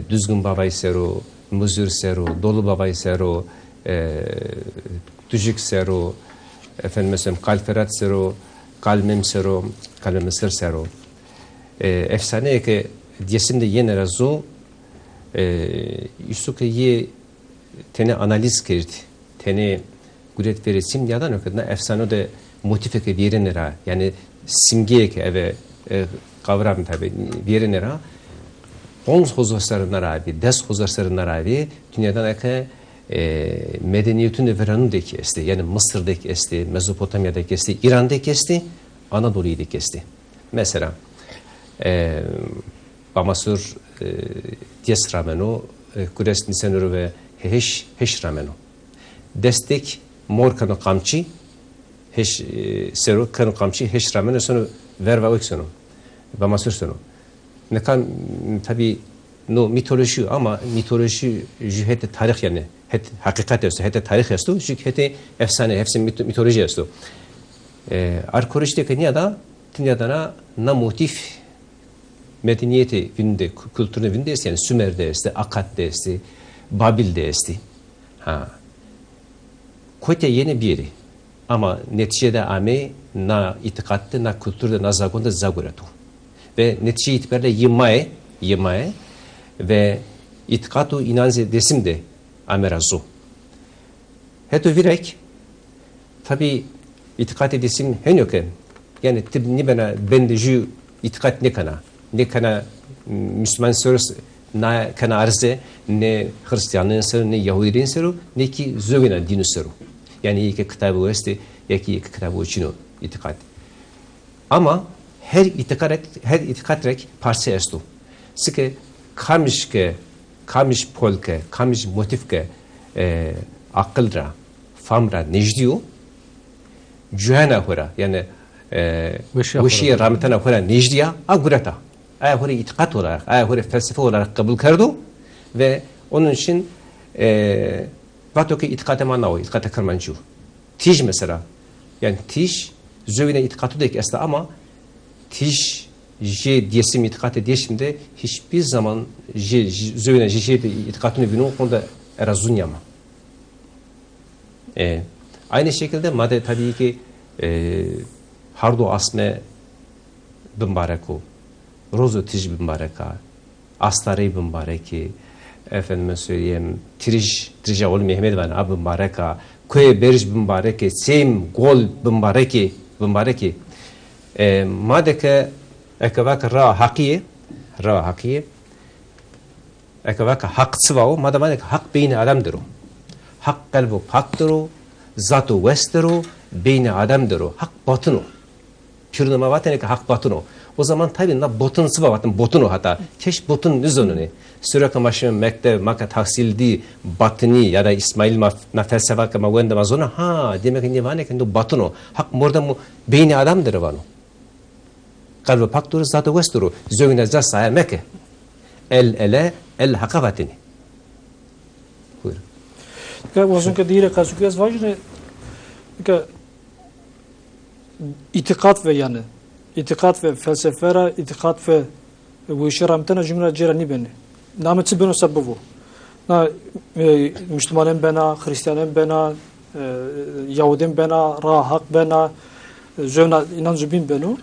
düzgün babayı seru muzur seru dolu babayı seru tücük seru efendim mesela kalferat seru, kalmem seru, kalmemsir seru. Efsane ki diyesim de yeni razu üstü ki ye tene analiz kirdi. Tene güret veresim yadan ökadına efsane de motife ki verenera yani simgeye ki eve kavram tabi verenera ons huzurlarına rabi, des huzurlarına rabi dünyadan eke medeniyetini veranındaki esti, yani Mısır'daki esti, Mezopotamya'daki esti, İran'daki esti, Anadolu'daki esti. Mesela Bamasur diyes rameno, kures nisenuru ve heş rameno. Destek mor kanu kamçı, heş seru kanu kamçı, heş rameno sonu verva ok sonu. Bamasur sonu. Ne kan tabi no mitoloji ama mitoloji jühete tarih yani het hakikat jest, het tarih jest, çünkü het efsane, hepsi mitoloji jest. Arkeolojide dünyada na motif medeniyeti vinde, kültürüne vinde jest, yani Sümer'de jest, Akkad'de jest, Babil'de jest. Ha. Kote yeni bir yeri. Ama neticede ame na itikatte, na kültürde, na zagonda zaguratu. Ve netice itibariyle yemae ve itikatu inanze desim de amerazu. Heto virek tabi itikat edesim henyoken yani tib ni bana bendiju itikat ne kana Müslüman sorusu ne kana arze ne Hristiyanlığın soru ne Yahudiliğin soru ne ki zövena dinu soru. Yani iki kitabı vesti ya ki iki kitabı içino itikat. Ama her itikat rek parça estu. Sıkı kamiş polke, kamiş motifke akılra, famra, necdiyo cühena hura yani vişiye rahmetana hura necdiya agurata. Aya hura itikat olarak, aya hura felsefe olarak kabul kardu ve onun için vatoki itikate manao, itikate kırmancı. Tij mesela yani tij zövine itikatı dek esna ama tij diyesim itikat edişimde hiçbir zaman zövine itikatını vinu onda erazunyama. Aynı şekilde madde tabii ki hardo asme bimbareku, rozo tij bimbareka, astarı bimbareki, efendime söyleyeyim, trija ol Mehmet van ab bimbareka, köye beriş bimbareki, sem gol bimbareki, madde ke ekavak ra hakiye, ekavak hak sıvao, madde hak beyni adamdır o. Hak kalbu haktır o, zatı vestır o, beyni adamdır o, hak batın o. Pürnuma vatanı hak batın o. O zaman tabii na botun sıva vatın botun o hatta. Keş botun nüzonu ne? Sürekli maşın mektep, maka tahsildi, batıni ya da İsmail na felsefe kama vende mazona ha demek ki ne var ne ki batın o. Hak morda mu beyni adamdır vano. Kalbu haktır zatı vestır o. Zögne zasa meke. El ele el hakavatini. Buyurun. Ka vazun ka dire ka sukes vajne ka itikat ve yani itikat ve felsefera itikat ve bu işe ramtana cümle cerani beni. Nameti beno sababu. Na Müslümanın bena, Hristiyanın bena, Yahudin bena, Rahak bena, Zöna inancı bin beno.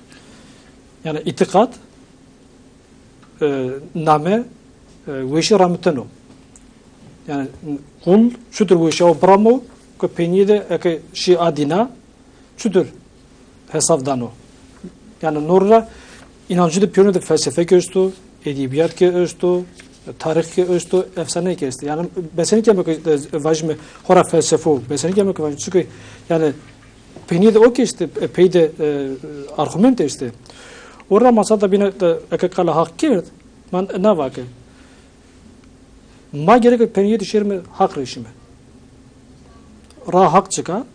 Yani itikat name bu işe ramtano. Yani kul şudur bu işe o bramo ko penide eke şi adina şudur hesapdano. Yani norra inancı da piyonu da felsefe göstu, edebiyat ke östu, tarih ke östu, efsane ke östu. Yani beseni kemek vajme hora felsefo, beseni kemek vajme çünkü yani penide o ke işte peyde argument işte. Orada masada bine eke kala hak kert, man ne vakı? Ma gerek peniyet şerme hak rejimi. Ra hak çıka,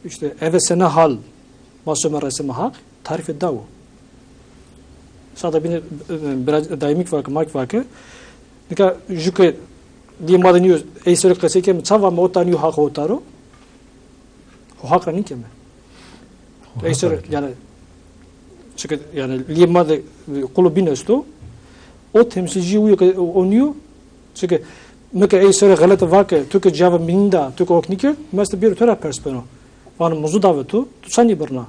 işte eve sene hal, masum resmi hak, tarif eddavu. Sada bine biraz daimik vakı, mak vakı. Nika juke diye madeniyor, eyseri kısıkem, çava mı otaniyor hak otaro. O hak rani keme. Eyseri yani çünkü yani limada kulu binesto, o temsilci oniyor. Çünkü meke eyseri galata vakı, tüke cevap minda, tüke oknikir, mesela bir töre perspeno. Vanı muzu davetu, tutsani birna.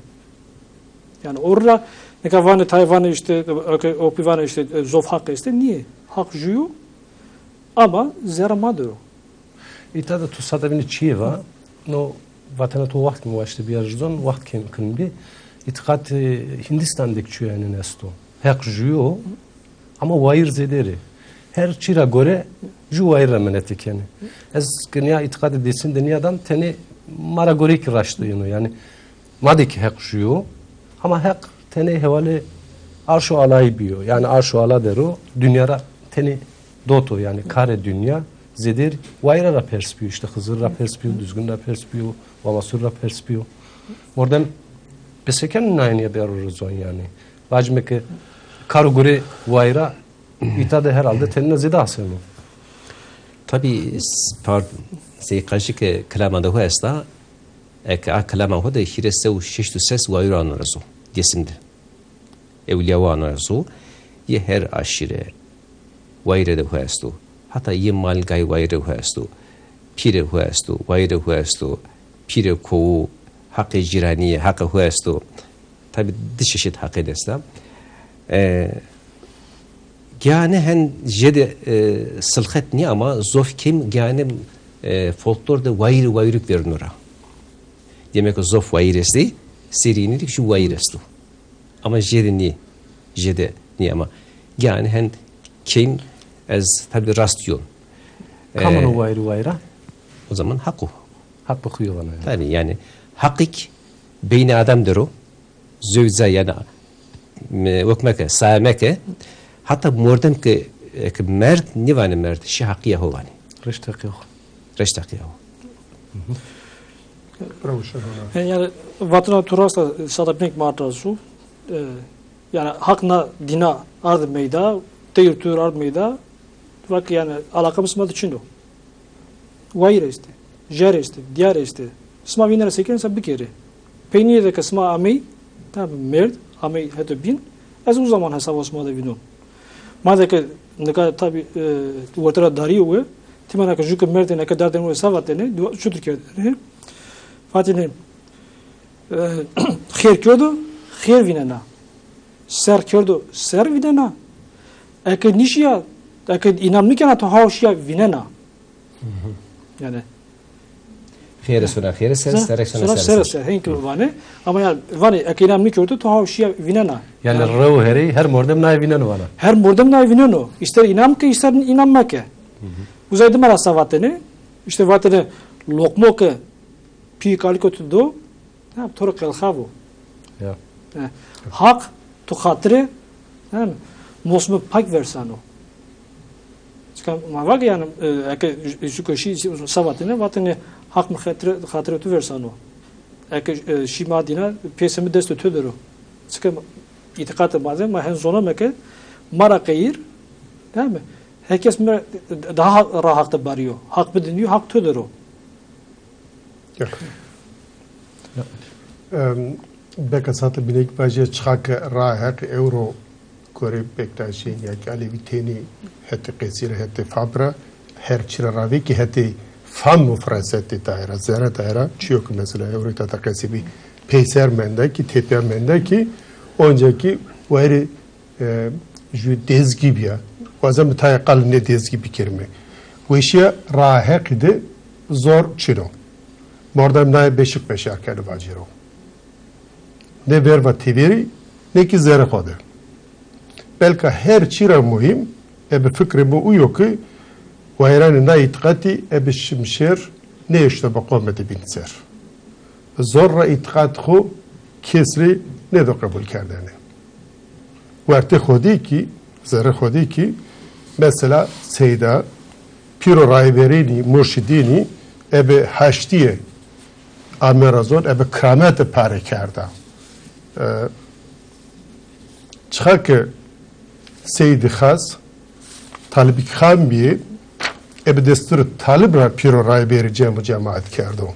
Yani orada neka vanı Tayvan'ı işte, opivanı işte zov hakkı işte, niye? Hak juyu ama zeramadır o. I tada tu sada bini čijeva, no vatana tu vakt mu vašte bijarždon, vakt ken bi, itikat Hindistan'daki çüyenin esto. Hak juyu ama vayır zederi. Her çira göre ju vayır rameneti keni. Ez kenya itikat edesin dünyadan teni mara göre ki raştıyını yani. Madik hak juyu ama hak teni hevali arşu alay biyo. Yani arşu ala dero dünyara teni doto yani kare dünya zedir vayra ra perspiyo işte Hızır ra perspiyo, düzgün ra perspiyo, vamasur ra perspiyo. Oradan beseken nayniye beruruz on yani. Vacme ki karu göre vayra İtada herhalde tenine zede asenu. Tabii pardon. Kaşı ki kelamada hu esta ek kelama hu da hirese u şiştu ses vayru anarzu desimdi. Evliya u anarzu ye her aşire vayre de hu estu. Hatta ye malgay vayre hu estu. Pire hu estu, vayre hu estu. Pire kovu hakkı ciraniye hakkı hu estu. Tabii dış çeşit hakkı desta. Yani hen jede sılxet ni ama zof kim yani folklorda vayruk verinura. Demek ki zof vayresti, serinilik şu vayrestu. Ama jede ni ama yani hen kim az tabi rast yol. Kamanu vayra? O zaman haku. Hak bakıyor bana. Yani. Tabi yani hakik beyni adamdır o. Zövza yani vokmeke, saameke hatta mordem ki mert nivani mert şi hakiye hovani. Reştak yok. Yani vatana turasta sadapnik martasu yani hakna dina ard meyda teyir tur ard meyda vak yani alakamız mı düşündü. Vayre işte, jere işte, diyar işte. Sma vinere seken sa bir kere. Peyniye de kasma amey tabi mert amey heto bin az o zaman hesap osma da vino. Madem ki ne kadar tabi ortada darıyor ve Timana ka juku merdene ka darden o savatene şu Türkiye'de. Fatine khair kyodo khair vinena. Ser kyodo ser vinena. Eke nişya eke inanmıken to havşya vinena. Yani Xeyre sonra xeyre ser, serek sonra ser ser. henki vane ama yani vane eke inanmıken to havşya vinena. Yani rev heri her mordem nay vinen vana. Her mordem na vineno. İster inanmak ister inanmak. Uzaydım arasa vatene. İşte vatene lokmoke pi kalikotu do. Ha tora kalxavo. Ya. Hak tu hatırı. Ha mosmu pak versano. Çıkan mavak yani eke şu koşi savatene vatene hak mı hatırı tu versano. Eke şimadina pesemi desto tüdero. Çıkan itikatı bazen ma hen zona meke mara kayır. Değil mi? Herkes daha rahat barıyor. Hak biliniyor, hak tüdür o. Beka satı binek baje çıkak rahak euro kore bektaşin ya ki alevi teni hette qesire hette fabra her çira ravi ki hette fam mufraseti daira zara daira çiyok mesela euro tata qesibi peyser mende ki teper mende ki önceki veri ju dezgib ya Bazen bir tane kalın ne dez gibi kelime. Bu işe rahak idi zor çino. Mordam nay beşik beşer kere vaciro. Ne verva tiveri ne ki zere kodu. Belki her çira muhim ebe fikri bu uyo ki vayranı na itikati ebe şimşer ne işte bakometi binser. Zorra itikat khu kesri ne de kabul kerdene. Verte khodi ki zere khodi ki mesela Seyda Piro Rayberini Murşidini ebe haştiye amerazon ebe kramete pare kerda. Çıkak Seydi Khas Talibi Khambi ebe destur talibra Piro Rayberi cemaat kerdo.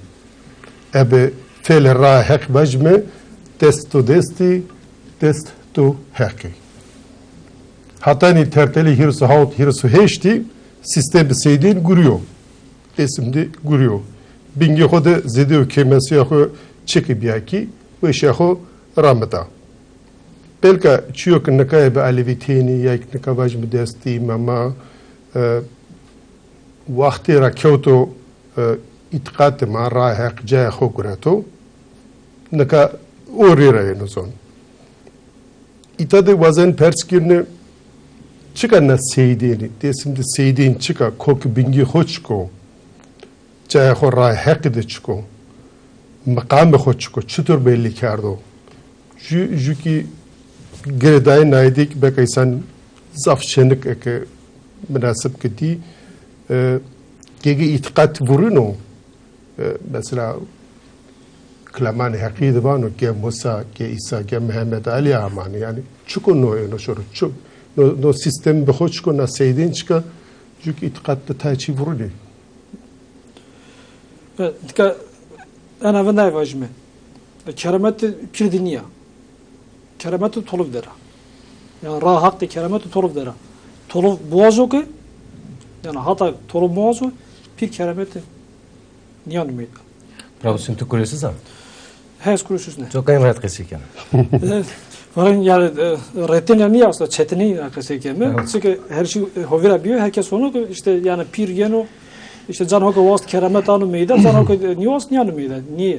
Ebe fel rahek bajme destu desti destu haki. Hatani terteli hirsu haut hirsu heşti sistemi seydin guriyor. Esimdi guriyor. Bingi hoda zediyo kemesi yahu çıkıp yaki ve şahu ramada. Belka çiyok neka be aleviteni yak neka vajm desti mama vakti rakyoto itikat ma rahak jaya hokurato neka ori rayno son. İtadı bazen perskirne çıka na seydini, desimde seydin çıka koku bingi hoçko, caya ho rahak de çıko, makam hoçko, çıtır belli kardo. Ju ki gereday naydik beka insan zaf şenik eke münasip ki gege itikat vuruno mesela klaman hakîd vano ke Musa ke İsa ke Mehmet Ali amani yani çıko no eno şoru çık no sistem be hoçko na seydin çıka çünkü itikatta taçi vuruli. Tika ana venday vajme. Keramet pir dünya. Keramet toluv dera. Yani rahat de keramet toluv dera. Toluv boğazo ki yani hatta toluv boğazo pir keramet niye mıydı? Bravo sintu kuresi sa. Hez kuruşuz ne? Çok en rahat kesiken. Varın yani retten niye aslında çetini arkası kemi. Çünkü her şey hovera biyo herkes onu işte yani pir yeno işte can hoca vast keramet anu meyda can hoca niye vast niye anu meyda niye?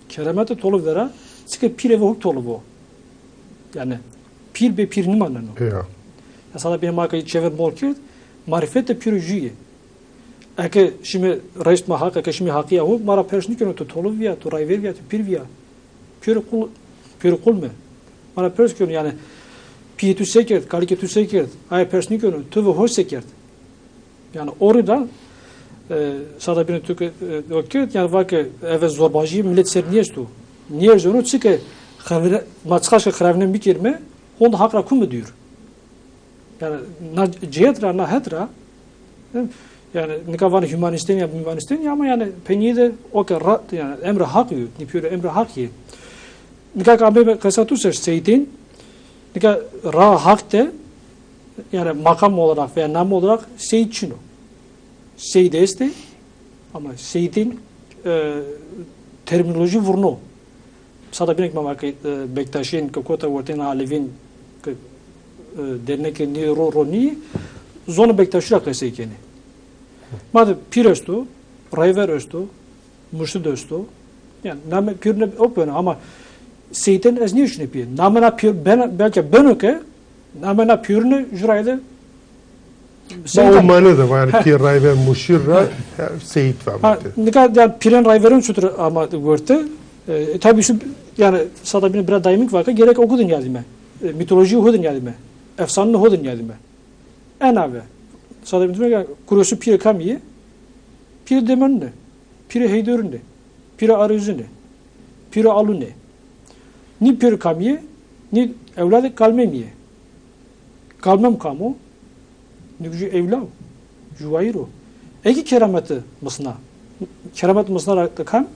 Keramete tolu vera çünkü pir ve huk tolu bu. Yani pir be pir niman no. Ya. Mesela benim markayı çevir molkir marifet de pir juye. Eke şimdi reis mahak eke şimdi hakiya hu mara persni keno to tolu via to rayver via to pir via. Pir kul me. Mara pers keno yani pi tu sekert kalike tu sekert ay persni keno to ve hoş sekert. Yani orada sada birini tük okuyut yani vakı eve zorbajı millet ser niyestu. Niye zonu çünkü xavre maçkaşı xavren bir kelime onda hakra kum diyor. Yani na cihetra na hetra yani ne kadar humanisten ya ama yani penide o kadar yani emre hak yok. Ne püre emre hak ye. Ne kadar abi kasatu seydin ne kadar ra hak de yani makam olarak veya nam olarak seyd çino. Seyit este ama Seyit'in terminoloji vurno. Sada binek mamak Bektaşin kokota vorten Alevin dernek ni roni zona Bektaşira klesekeni. Madem pir östu, rayver östu, mürşid östu. Yani name pirne opena ama Seyit'in ez niye şunu piye? Namena pir belki ben öke namena pirne jurayda O mane de var ki rayver muşirra Seyit var. Ne kadar yani piren rayverin sütür ama vurdu. Tabii şu yani sada bir biraz daimik var ki gerek okudun geldi mitoloji okudun geldi efsane okudun geldi en abi sada bir yani kurusu pir kamiye pir demen ne pir heydörün ne pir arızın ne pir alun ne ni pir kamiye ni evladı kalmemiye kalmem kamu nücü evlav juvayro eki kerameti mısna keramet mısna kan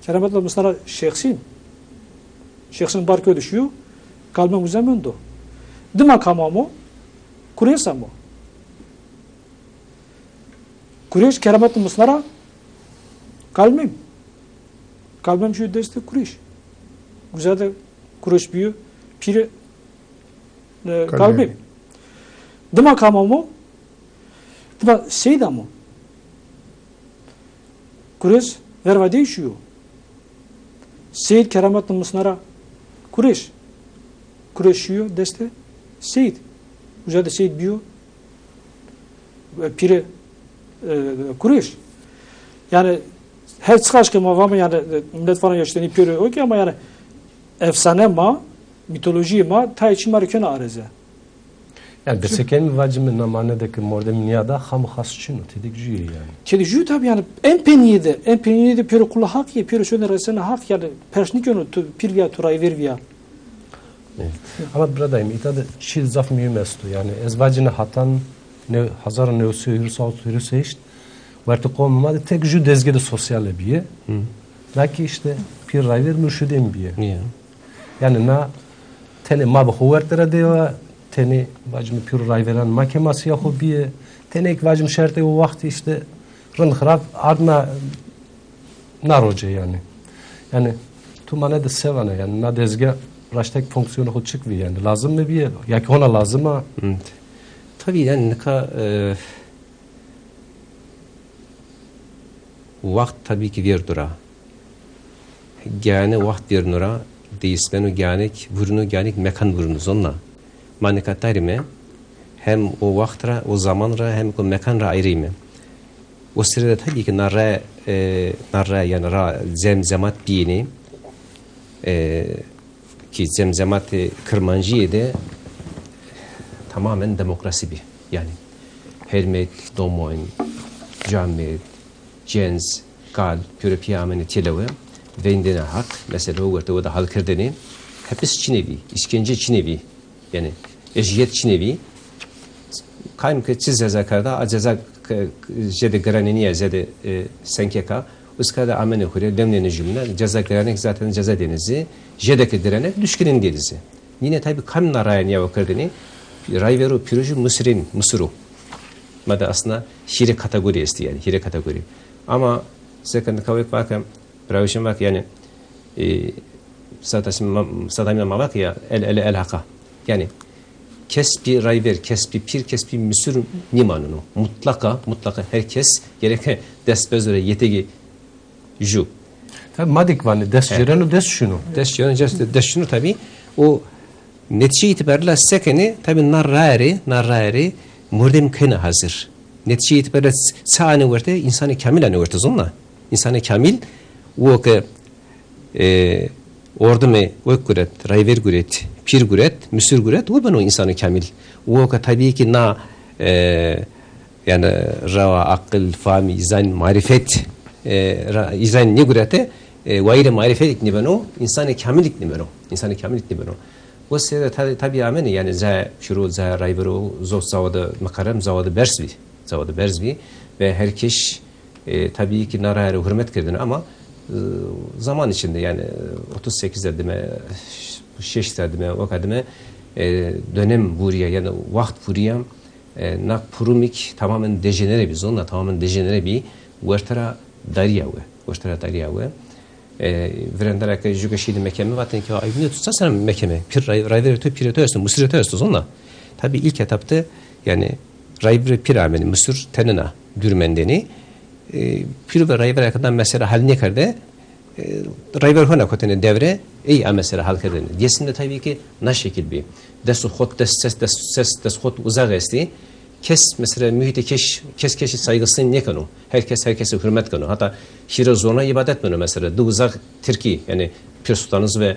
kerametle mısnara şehsin barkö düşüyor kalmem uzamın do dima kamamo kuresa mo kureş kerametle mısnara kalmem şu deste kureş güzel de kureş büyü piri kalmem dima kamamo dima seydamo kureş verva değişiyor Seyit kerametli mısnara Kureşiyor deste Seyit. Güzel de Seyit biyo pire Kureş. Yani her çıkaşkı mavamı yani millet falan yaşadığını pire o ki ama yani efsane ma mitoloji ma ta için marikene areze. Yani desekemi vacimi namanedeki mordem niyada ham hasçino tedik jüye yani. Kedi jüye tabi yani en peniyede pire kula hak ye pire şöyle resene hak yani persnik yönü pir via turay ver via. Ama buradayım itadı şil zaf mühim estu yani ezvacine hatan ne hazar ne hürüse işte vartı kommadı tek jü dezgede sosyal biye. Belki işte pir ray ver mürşidem biye. Yani na tene ma huvertere diyor teni vacım pür ray veren mahkemesi ya hobiye tenek vacım şerte o vakti işte rın xrab adna naroce yani tu mane de sevana yani na dezge raştek fonksiyonu ho çıkvi yani lazım mı bir ya ki ona lazım ha tabii yani ne kadar vakt tabii ki ver dura gane vakt ver nura değişmenu ganek vurunu ganek mekan vurunu zonna manikatarime hem o vaktra o zamanra hem o mekanra ayrıyım. O sırada tabii ki narra yani zemzemat biyini ki zemzemat Kırmancı'ydı tamamen demokrasi bir yani Helmet, Domoin, Camet, Jens, Gal, Pürepiyameni Tilevi ve indine hak mesela o da halkırdeni hepsi Çinevi, işkence Çinevi yani eziyet Çinevi kaym ki çiz cezakarda aceza jede graniniye jede senkeka uskada amene hore demleni cümle ceza granik zaten ceza denizi jedeki direnek düşkinin denizi yine tabi kam narayan ya vakırdeni rayveru pürücü Mısır'u mada aslında hire kategori esti yani hire kategori ama second kavik bakam pravişim bak yani satamina mavak ya el haka yani kesbi rayver, kesbi pir, kesbi müsür nimanunu. Mutlaka herkes gereken despezore yetegi ju. Tabi madik vani descerenu desşunu. Desşunu tabi o netice itibariyle sekeni tabi narrari murdem kena hazır. Netice itibariyle sahne verte insanı kamil anı verte zonna. İnsanı kamil o ke orada mı o kuret, rayver kuret, pir guret, müsür guret, o ben o insanı kamil. O ka tabii ki na yani rava, akıl, fahmi, izan, marifet, izan ne gurete, vayre marifetlik ne ben o, insanı kamillik ne ben o, insanı kamillik ne ben o. O sırada tabii amene yani za şuru za rayvero zot zavadı makaram zavadı berzvi ve herkes tabii ki naraya hürmet kırdığını ama zaman içinde yani 38 edime 6 edime o kadime dönem buraya yani vakt buraya nak purumik tamamen dejenere bir zona, tamamen dejenere bir uertara dariya ve, uertara dariya ve. Vrendara ke juga şidi mekeme vaten ki ay ne tutsa sen mekeme pir rayver to pir to Mısır to zona. Tabii ilk etapta yani rayver pirameni Mısır tenina dürmendeni pir ve rayver kadar mesela haline kadar rayver hona kotene devre ey mesela halkedeni. Diyesinde tabii ki ne şekil bir desu hot des hot uzak esti. Kes mesela mühite keşi saygısını ne konu? Herkese hürmet konu. Hatta şire zoruna ibadet konu mesela. Uzak Türkiye yani Pir Sultanız ve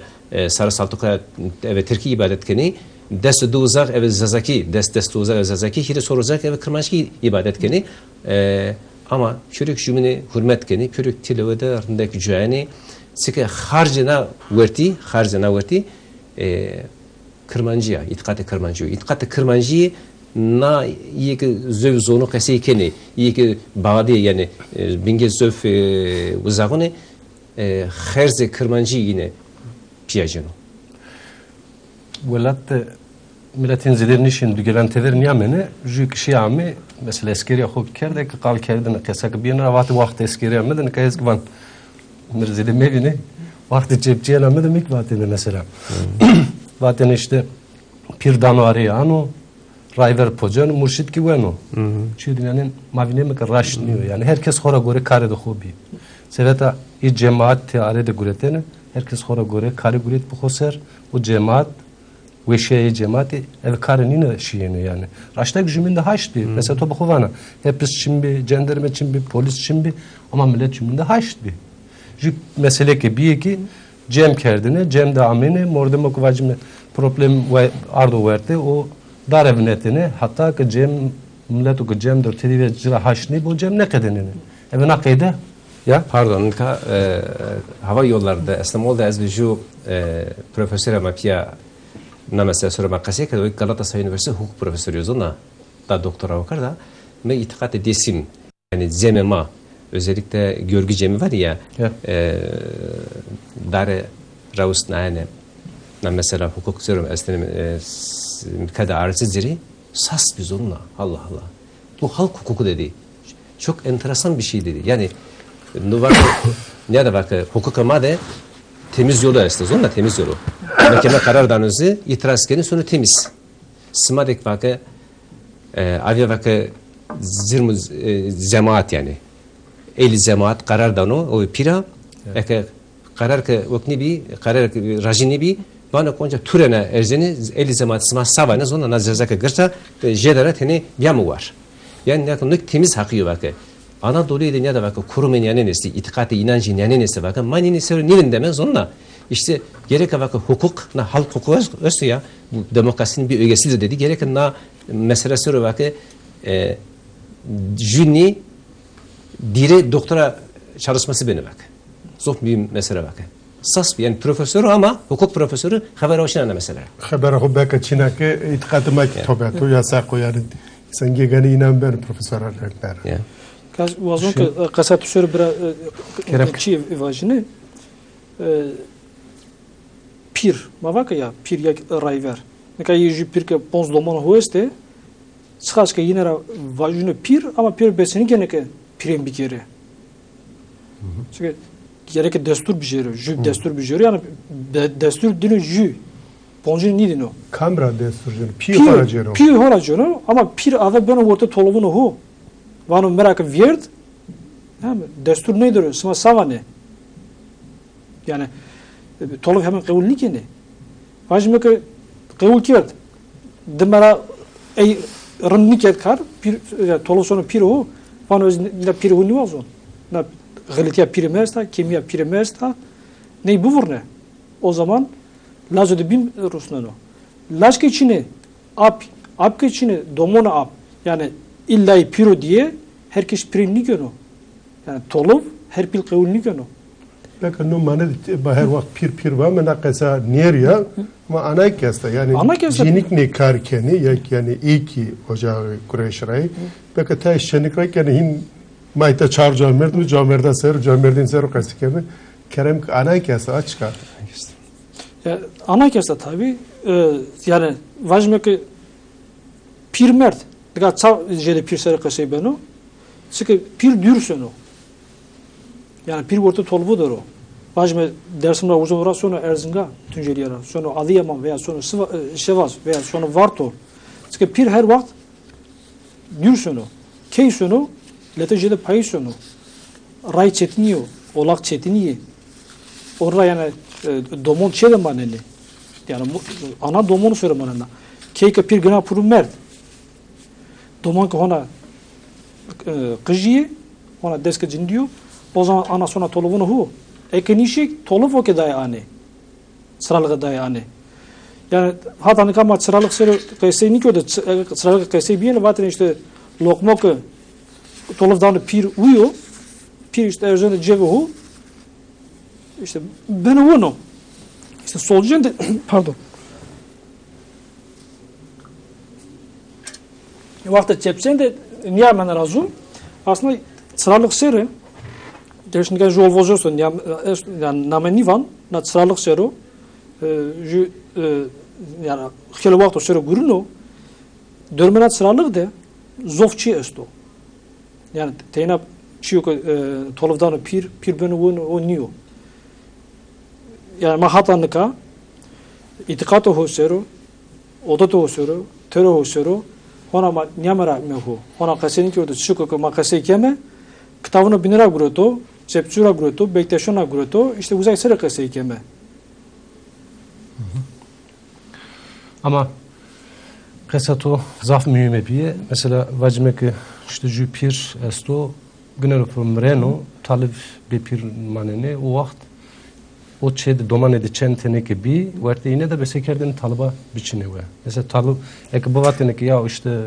Sarı Saltuk'a ve Türkiye ibadet keni. Des uzak evet zazaki des uzak evet zazaki şire soracak evet kırmançki ibadet keni. Ama çürük cümle hürmet keni. Çürük tilevede arındaki cüani. Sike harcına verti kırmancıya itikatı kırmancıyı na iyi ki zöv zonu kesi keni iyi ki bağdı yani binge zöv uzağını herze kırmancı yine piyajını. Velat milletin zidirini şimdi gelen tever niyamene jük şiami mesela eskeri xo kerde ki qal kerdin qesak bir ravat vaqt eskeri amedin kayız kvan mirzide mevini vaqt cepciye amedin mik vatene mesela vatene işte pir danari ano Rayver pocan murşit ki vano. Çünkü yani mavine mi raşnıyor yani herkes hora göre kare de hobi. Seveta i cemaat te arede guretene herkes hora göre kare guret bu hoser o cemaat ve şey cemaati ev kare nine şiyeni yani. Raşta gücümünde haşti. Mesela topu hovana. Hepsi şimdi jandarma şimdi polis şimdi ama millet şimdi haşti. Çünkü mesele ki bir iki cem kerdine cem de amene mordemo kuvacime problem ve ardo verte o dar evnetini hatta ki cem milletu ki cem dört ve cira haşni bu cem ne kadenini evine kayda ya pardon ka hava yollarda İstanbul'da ezbiju profesör mapya na mesela sonra makasiye kadar Galatasaray Üniversitesi hukuk profesörüyüz ona da doktora okar da me itikat edesim yani cemema özellikle görgü cemi var ya dare raus yani na mesela hukuk söylüyorum kada arzizleri sas biz onunla Allah Allah bu halk hukuku dedi çok enteresan bir şey dedi yani ne da bak hukuk ama de temiz yolu estes onunla temiz yolu mahkeme karardanızı itiraz kendi sonra temiz smadek bak avya bak zirmu cemaat yani el cemaat karardanı o pira karar ki okni bir karar rajini bir bana konca türene erzeni eli cemaat sma savana zona nazazaka gırsa jedara teni yamu var yani ne temiz hakkı var ki Anadolu'ya da ne de bak kurumun yanenesi itikatı inancın yanenesi bak manini seri nilin demez onunla işte gerek bak hukuk na halk hukuku östü ya bu demokrasinin bir ögesidir dedi gerek na mesela soru bak jüni dire doktora çalışması beni bak zor bir mesele bak sas yani profesörü ama hukuk profesörü haber hoşuna mesela haber hubaka çinake itikatı mak tobetu yasak yani sen gani inan ben profesörler ya Vazon ki kasat şöyle bir çiğ evajını pir mavaka ya pir ya rayver ne kadar yüzü pir ki pons doman hoeste sıkaç ki yine vajını pir ama pir besini gene ki pirin bir kere çünkü gerek ki destur bir şey jü destur bir şey yani destur dinu jü ponjin ni dinu kamera destur jü pir horacını ama pir ave ben orta toluvunu ho Vano merak vjerd, destur nedir? Sma savane. Yani tolov hemen kavulnik yani. Vajme ki kavul kert. Demara ey rınnik et kar, tolov sonu pir o. Vano ne pir o ne vazon. Ne gılitiya pir mesta, kimya pir mesta. Ne bu vurne? O zaman lazo de bim rusnano. Laşke içine ap ke içine domona ap. Yani İlla piro diye herkes pirinli gönü. Yani tolov her pil kavulni gönü. Lakin no mane her vakit pir var mena kesa niye ama ana kesta yani jinik ne karkeni yani iki ocağı kureşray. Peki ta şenikray yani hin mayta çar camerdi camerda ser camerdin ser kastikemi kerem ana kesta açka. Ya ana kesta tabi yani vajme ki pir mert Dika çav jeli pir seri qasay beno. Çünkü pir dürsünü. Yani pir orta tolbu doro. Bajme dersimde uzun uğra sonra Erzinga tünceliyara. Sonra Adıyaman veya sonra Şevaz veya sonra Vartol. Çünkü pir her vakit dürsünü. Keysünü lete jeli payısünü. Ray çetiniyor. Olak çetiniyor. Orada yani domon çelim baneli. Yani ana domonu söylem banena. Keyke pir gına puru mert. Domon ki ona kıjiye, ona deske cindiyor. O zaman ana sonra toluvunu hu. Ekenişik toluv o ke daya ane. Sıralığı daya ane. Yani hatta ne kadar sıralık kayseyi ni köde sıralık kayseyi bir vaten işte lokmok toluvdan pir uyu. Pir işte erzende cevi hu. İşte ben onu. İşte solcuyan de pardon. Vakti çepsen de niye men razı? Aslında sıralık seri Dersinde jol vozorsun yani namenivan na sıralık seri yani hele vakti seri gurno dörmenat sıralık de zofçi esto. Yani teyna çiyo toluvdan pir beni o niyo. Yani mahatanlıka itikato ho seri odato ho seri tero ho seri ona ma nyamara mehu ona kasenin ki orada çıkıyor ma kasey keme kitabını binira gureto çepçura gureto bektaşona gureto işte uzay sere kasey keme. Ama kasato zaf mühime biye mesela vacmek işte jupir esto günero promreno talib bir pir manene o vakt o çed domane de çentene ki bi varte yine de besekerden talıba biçine ve mesela talı ek bu vatene ki ya işte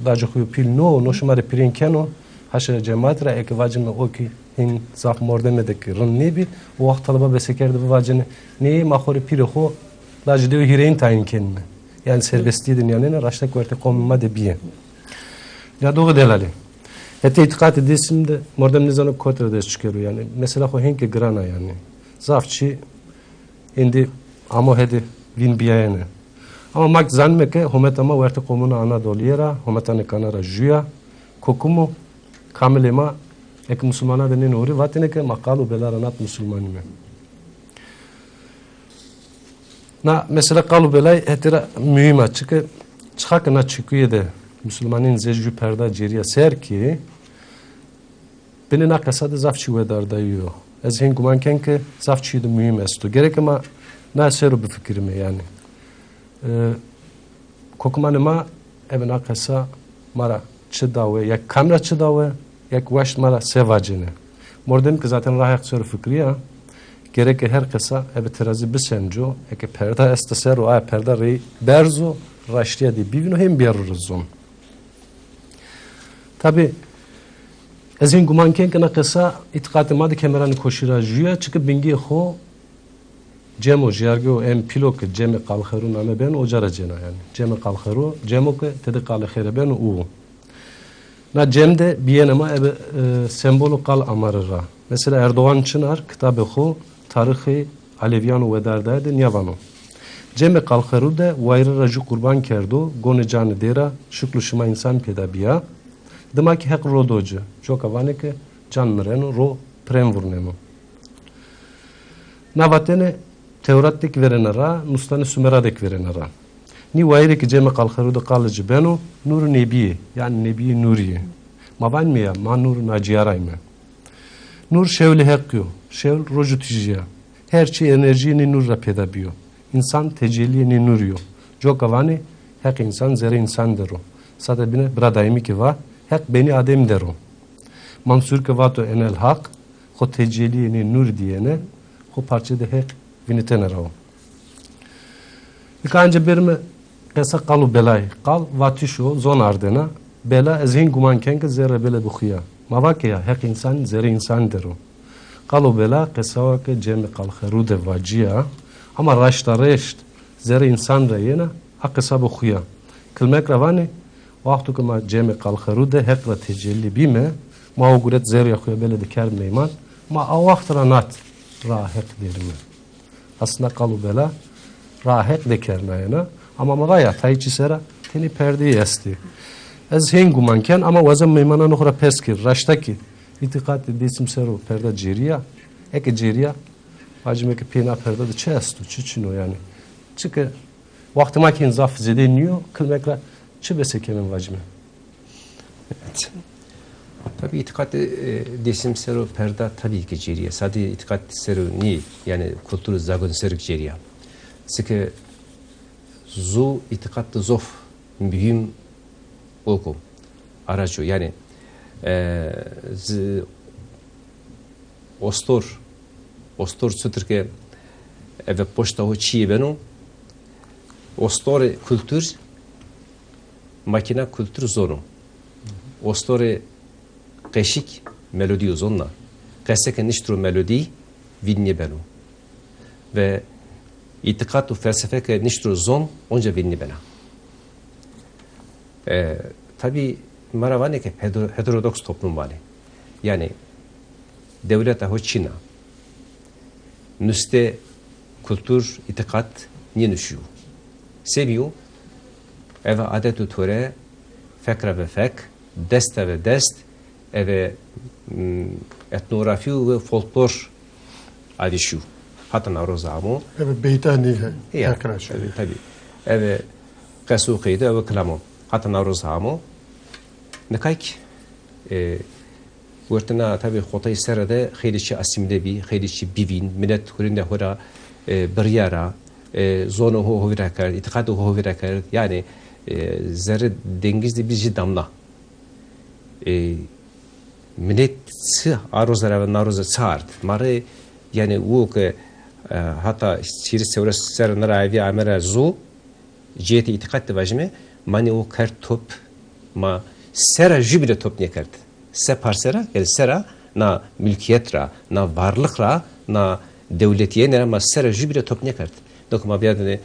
lacı huyu pil no şumare pirin keno haşa cemaatra ek vacime o ki hin zaf mordeme de ki rın ne bi o vakt talıba besekerde bu vacine ne mahore pir ho lacı de hirein tayin kendine yani serbestliği dünyanın raştak verte komma de biye ya doğru delali hete itikat edesim de mordem nizanı kotre de çıkıyor yani mesela o henke grana yani Zavçı indi amo hedi vin biyayene. Ama mak zanmeke hometama verte komuna Anadolu'ya, hometane kanara juya, kokumu kamelema ek Müslümana denen ori vateneke makalu belaranat Müslümanime. Na mesela kalu belay hetira mühim açık çıkak na çıkıyor de Müslümanın zecü perda ceriya ser ki beni na kasada zavçı vedar dayıyor. Ez hin gumanken ki zavçıydı mühim estu. Gerek ama na seru bir fikrime yani. Kokumanıma evin akasa mara çıdave, yak kamera çıdave, yak vaş mara sevacine. Mordem ki zaten rahat seru fikriya. Gerek her kasa ev terazi bisenco, eke perda esta seru ay perda rey berzo raştiya di bivino hem biyarırızon. Tabi Ez این گمان کن که نقصه اتقاط ماده کمران کوشیرا جویا چکه بینگی خو جمع جیارگو ام پیلو که جمع قال خیرو نامه بین او جرا جنا yani جمع قال خیرو جمع که تد قال خیر بین او na cemde biyenema ebe sembolu kal amarıra. Mesela Erdoğan Çınar kitabı xo tarihi Aleviyanu ve derdaydı niyavano. Cem'e kalkheru de vayrı raju kurban kerdo gone canı dera şüklu şıma insan pedabiya. Demek ki hek rodocu. Çok avane ki can mırenu ro prem vurnemu. Navatene Tevrat'tek verenara, Nustane Sümera'dek verenara. Ni vayrı ki Cem'e kalkheru de kalıcı beno nur nebiye yani nebiye nuriye. Mavan mi ya ma nur naciyaray mı? Nur şevli hekyo, şevl roju ticiya. Her şey enerjini nurra pedabiyo. İnsan tecelliyeni nuriyo. Çok avane hek insan zere insan dero. Sada bine bradayimi ki va hek beni adem dero. Mansur ki vato enel hak ho tecelliyeni nur diyene ho parçada hek vinitene rao. İkanca birme kesa kalu belay. Kal vatişo zon ardena bela ezhin gumanken ki zere bele bukhiya. Mavake ya hek insan zere insan dero. Kalu bela kesa ke cemi kal kherude vaciya ama raşta reşt zere insan reyena akısa bukhiya. Kılmek ravani vaktu ki ma cemi kal kherude hek ve tecelli bime ma o guret zere yakıya bele de kermeyman ma a vaktra nat rahek derime. Aslında kalu bela rahek de kermeyena ama mavaya tayçi sera teni perdeyi esti. Ez hengu manken ama vazem meymana nohra peskir raştaki itikat desim sero perda ceriya eke ceriya acime ki pena perda da çestu çiçino yani çünkü vakti makin zaf zedeniyor kılmekla çibese kemen vacime. Evet. Tabii itikat desim sero perda tabii ki ceriya. Sadece itikat sero ni yani kültür zagon serik ceriya. Çünkü zu itikat zof mühim okum aracı yani ostor sütürke eve poşta o çiğ benu ostor kültür makina kültür zonu ostor keşik melodi zonna keseke niştru melodi vinni benu ve itikat ve felsefe ke niştru zon onca vinni bena. Tabii maravane ki heterodoks toplum var. Yani devlet hoçina nüste kültür itikat niye nüşüyor? Seviyor. Eve adet ve töre fekra ve fek deste ve dest eve etnografi ve folklor adişiyor. Hatta narozamu. Eve beytani Ya arkadaşlar. tabii. Eve kasuqiydi eve klamon. Hatta narozamu. Nekayk وقتنا تابع خطای سر ده خیلی چی اسیمده بی خیلی چی بیوین منت خورنده خورا بریارا زونه هو هویرا کرد اعتقاد هو هویرا کرد yani zerre dengizde bir damla millet arozlara ve naroza çağırdı mare yani o ki hatta şiir sevresi ser naravi amera zu ciheti itikad de vajme mani o kart top ma sera jübile top ne kardı se parsera el sera na mülkiyetra na varlıkra na devletiye ne ama sera jübile top ne kardı dokuma biyadene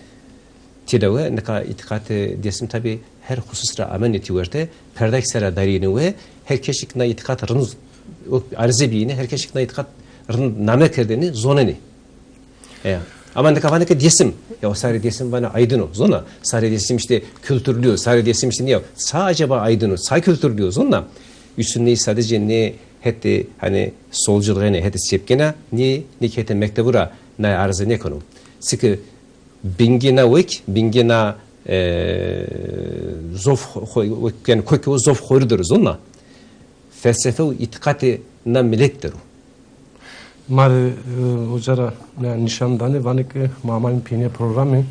tilawe neka itikat desim tabi her hususra ameneti verte perdak sera darini ve her keşik na itikat rın arzebiyini her keşik na itikat rın name kerdeni zoneni ama ne kafana ki desim ya o sari desim bana aydın zona sari desim işte kültürlü sari desim işte niye sadece ba aydın sari kültürlü zona üstünde sadece ne hette hani solculuğuna hette sepkena ne kete mektebura na arzu ne konu sıkı bingena vek bingena zof yani koku zof korudur zona felsefe ve itikati na millettir Mare ojara nişandane vanik mamayın pine programı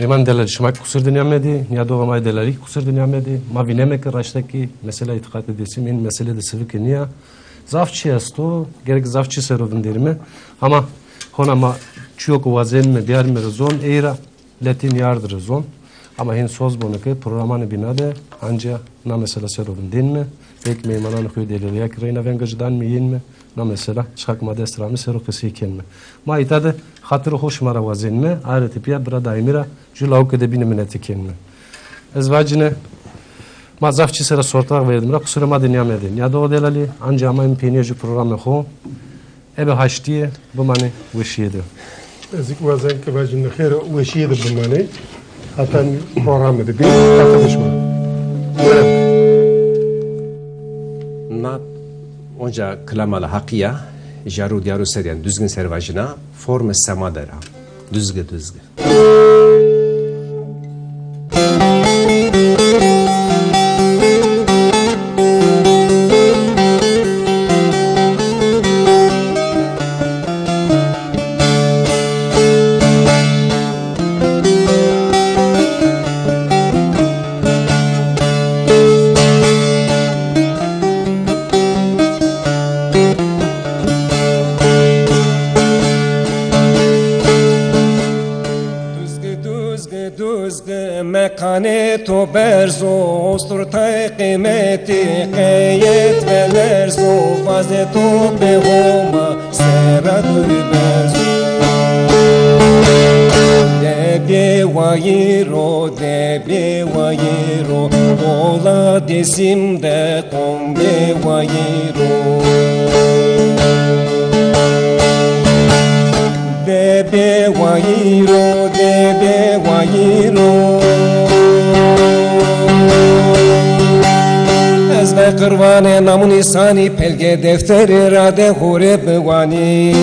Reman deler şmak kusur dünyamedi ya da mamay deleri kusur dünyamedi ma vinemek raştaki mesela itikat edesim in mesele de sıvık niya zafçı yasto gerek zafçı serovun derime ama hona ma çok vazen me diğer me zon era latin yardır zon ama hin söz bonake programını binade anca na mesela serovun denme pek meymanan koy deleri ya kirayna vengajdan mi yenme na mesela çıkak madestrami sero kesi kenme ma itade hatırı hoş mara vazenme ayrıca piya bira daimira julav kede bini mineti kenme ezvacine ma zafçı sera sortak verdim ra kusura ma dünyamedin ya da o delali anca ama impiniyeci programı ho ebe haştiye bu mani vişiyedi Ezik vazen ki vajin khir vişiyedi bu mani hatta programı da bir katılışma na onca klamalı hakiya jaru diyaru seryen düzgün servajına forme samadera düzgün mekane to berzo osturtay kıymeti kayet ve lerzo vazeto behoma seradur berzo debe vayiro ola desimde kombe vayiro debe vayiro Ve kırvane namun isani pelge defteri rade hure bıvani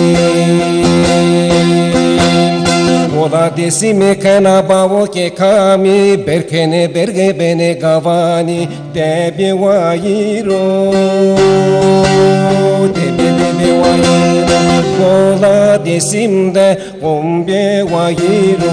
Ola desime kana bavo ke kami berkene berge bene gavani debe vayiro debe vayiro Ola desimde ombe vayiro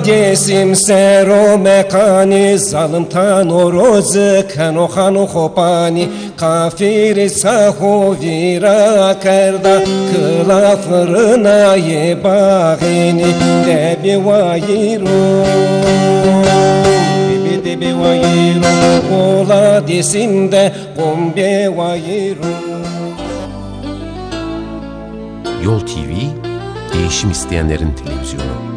Desim sero mekani zalimtan oroz kano khano khopani kafir sahu vira karda kıla fırına ye bağini debi vayiro debi vayiro ola desimde kombe vayiro Yol TV, değişim isteyenlerin televizyonu.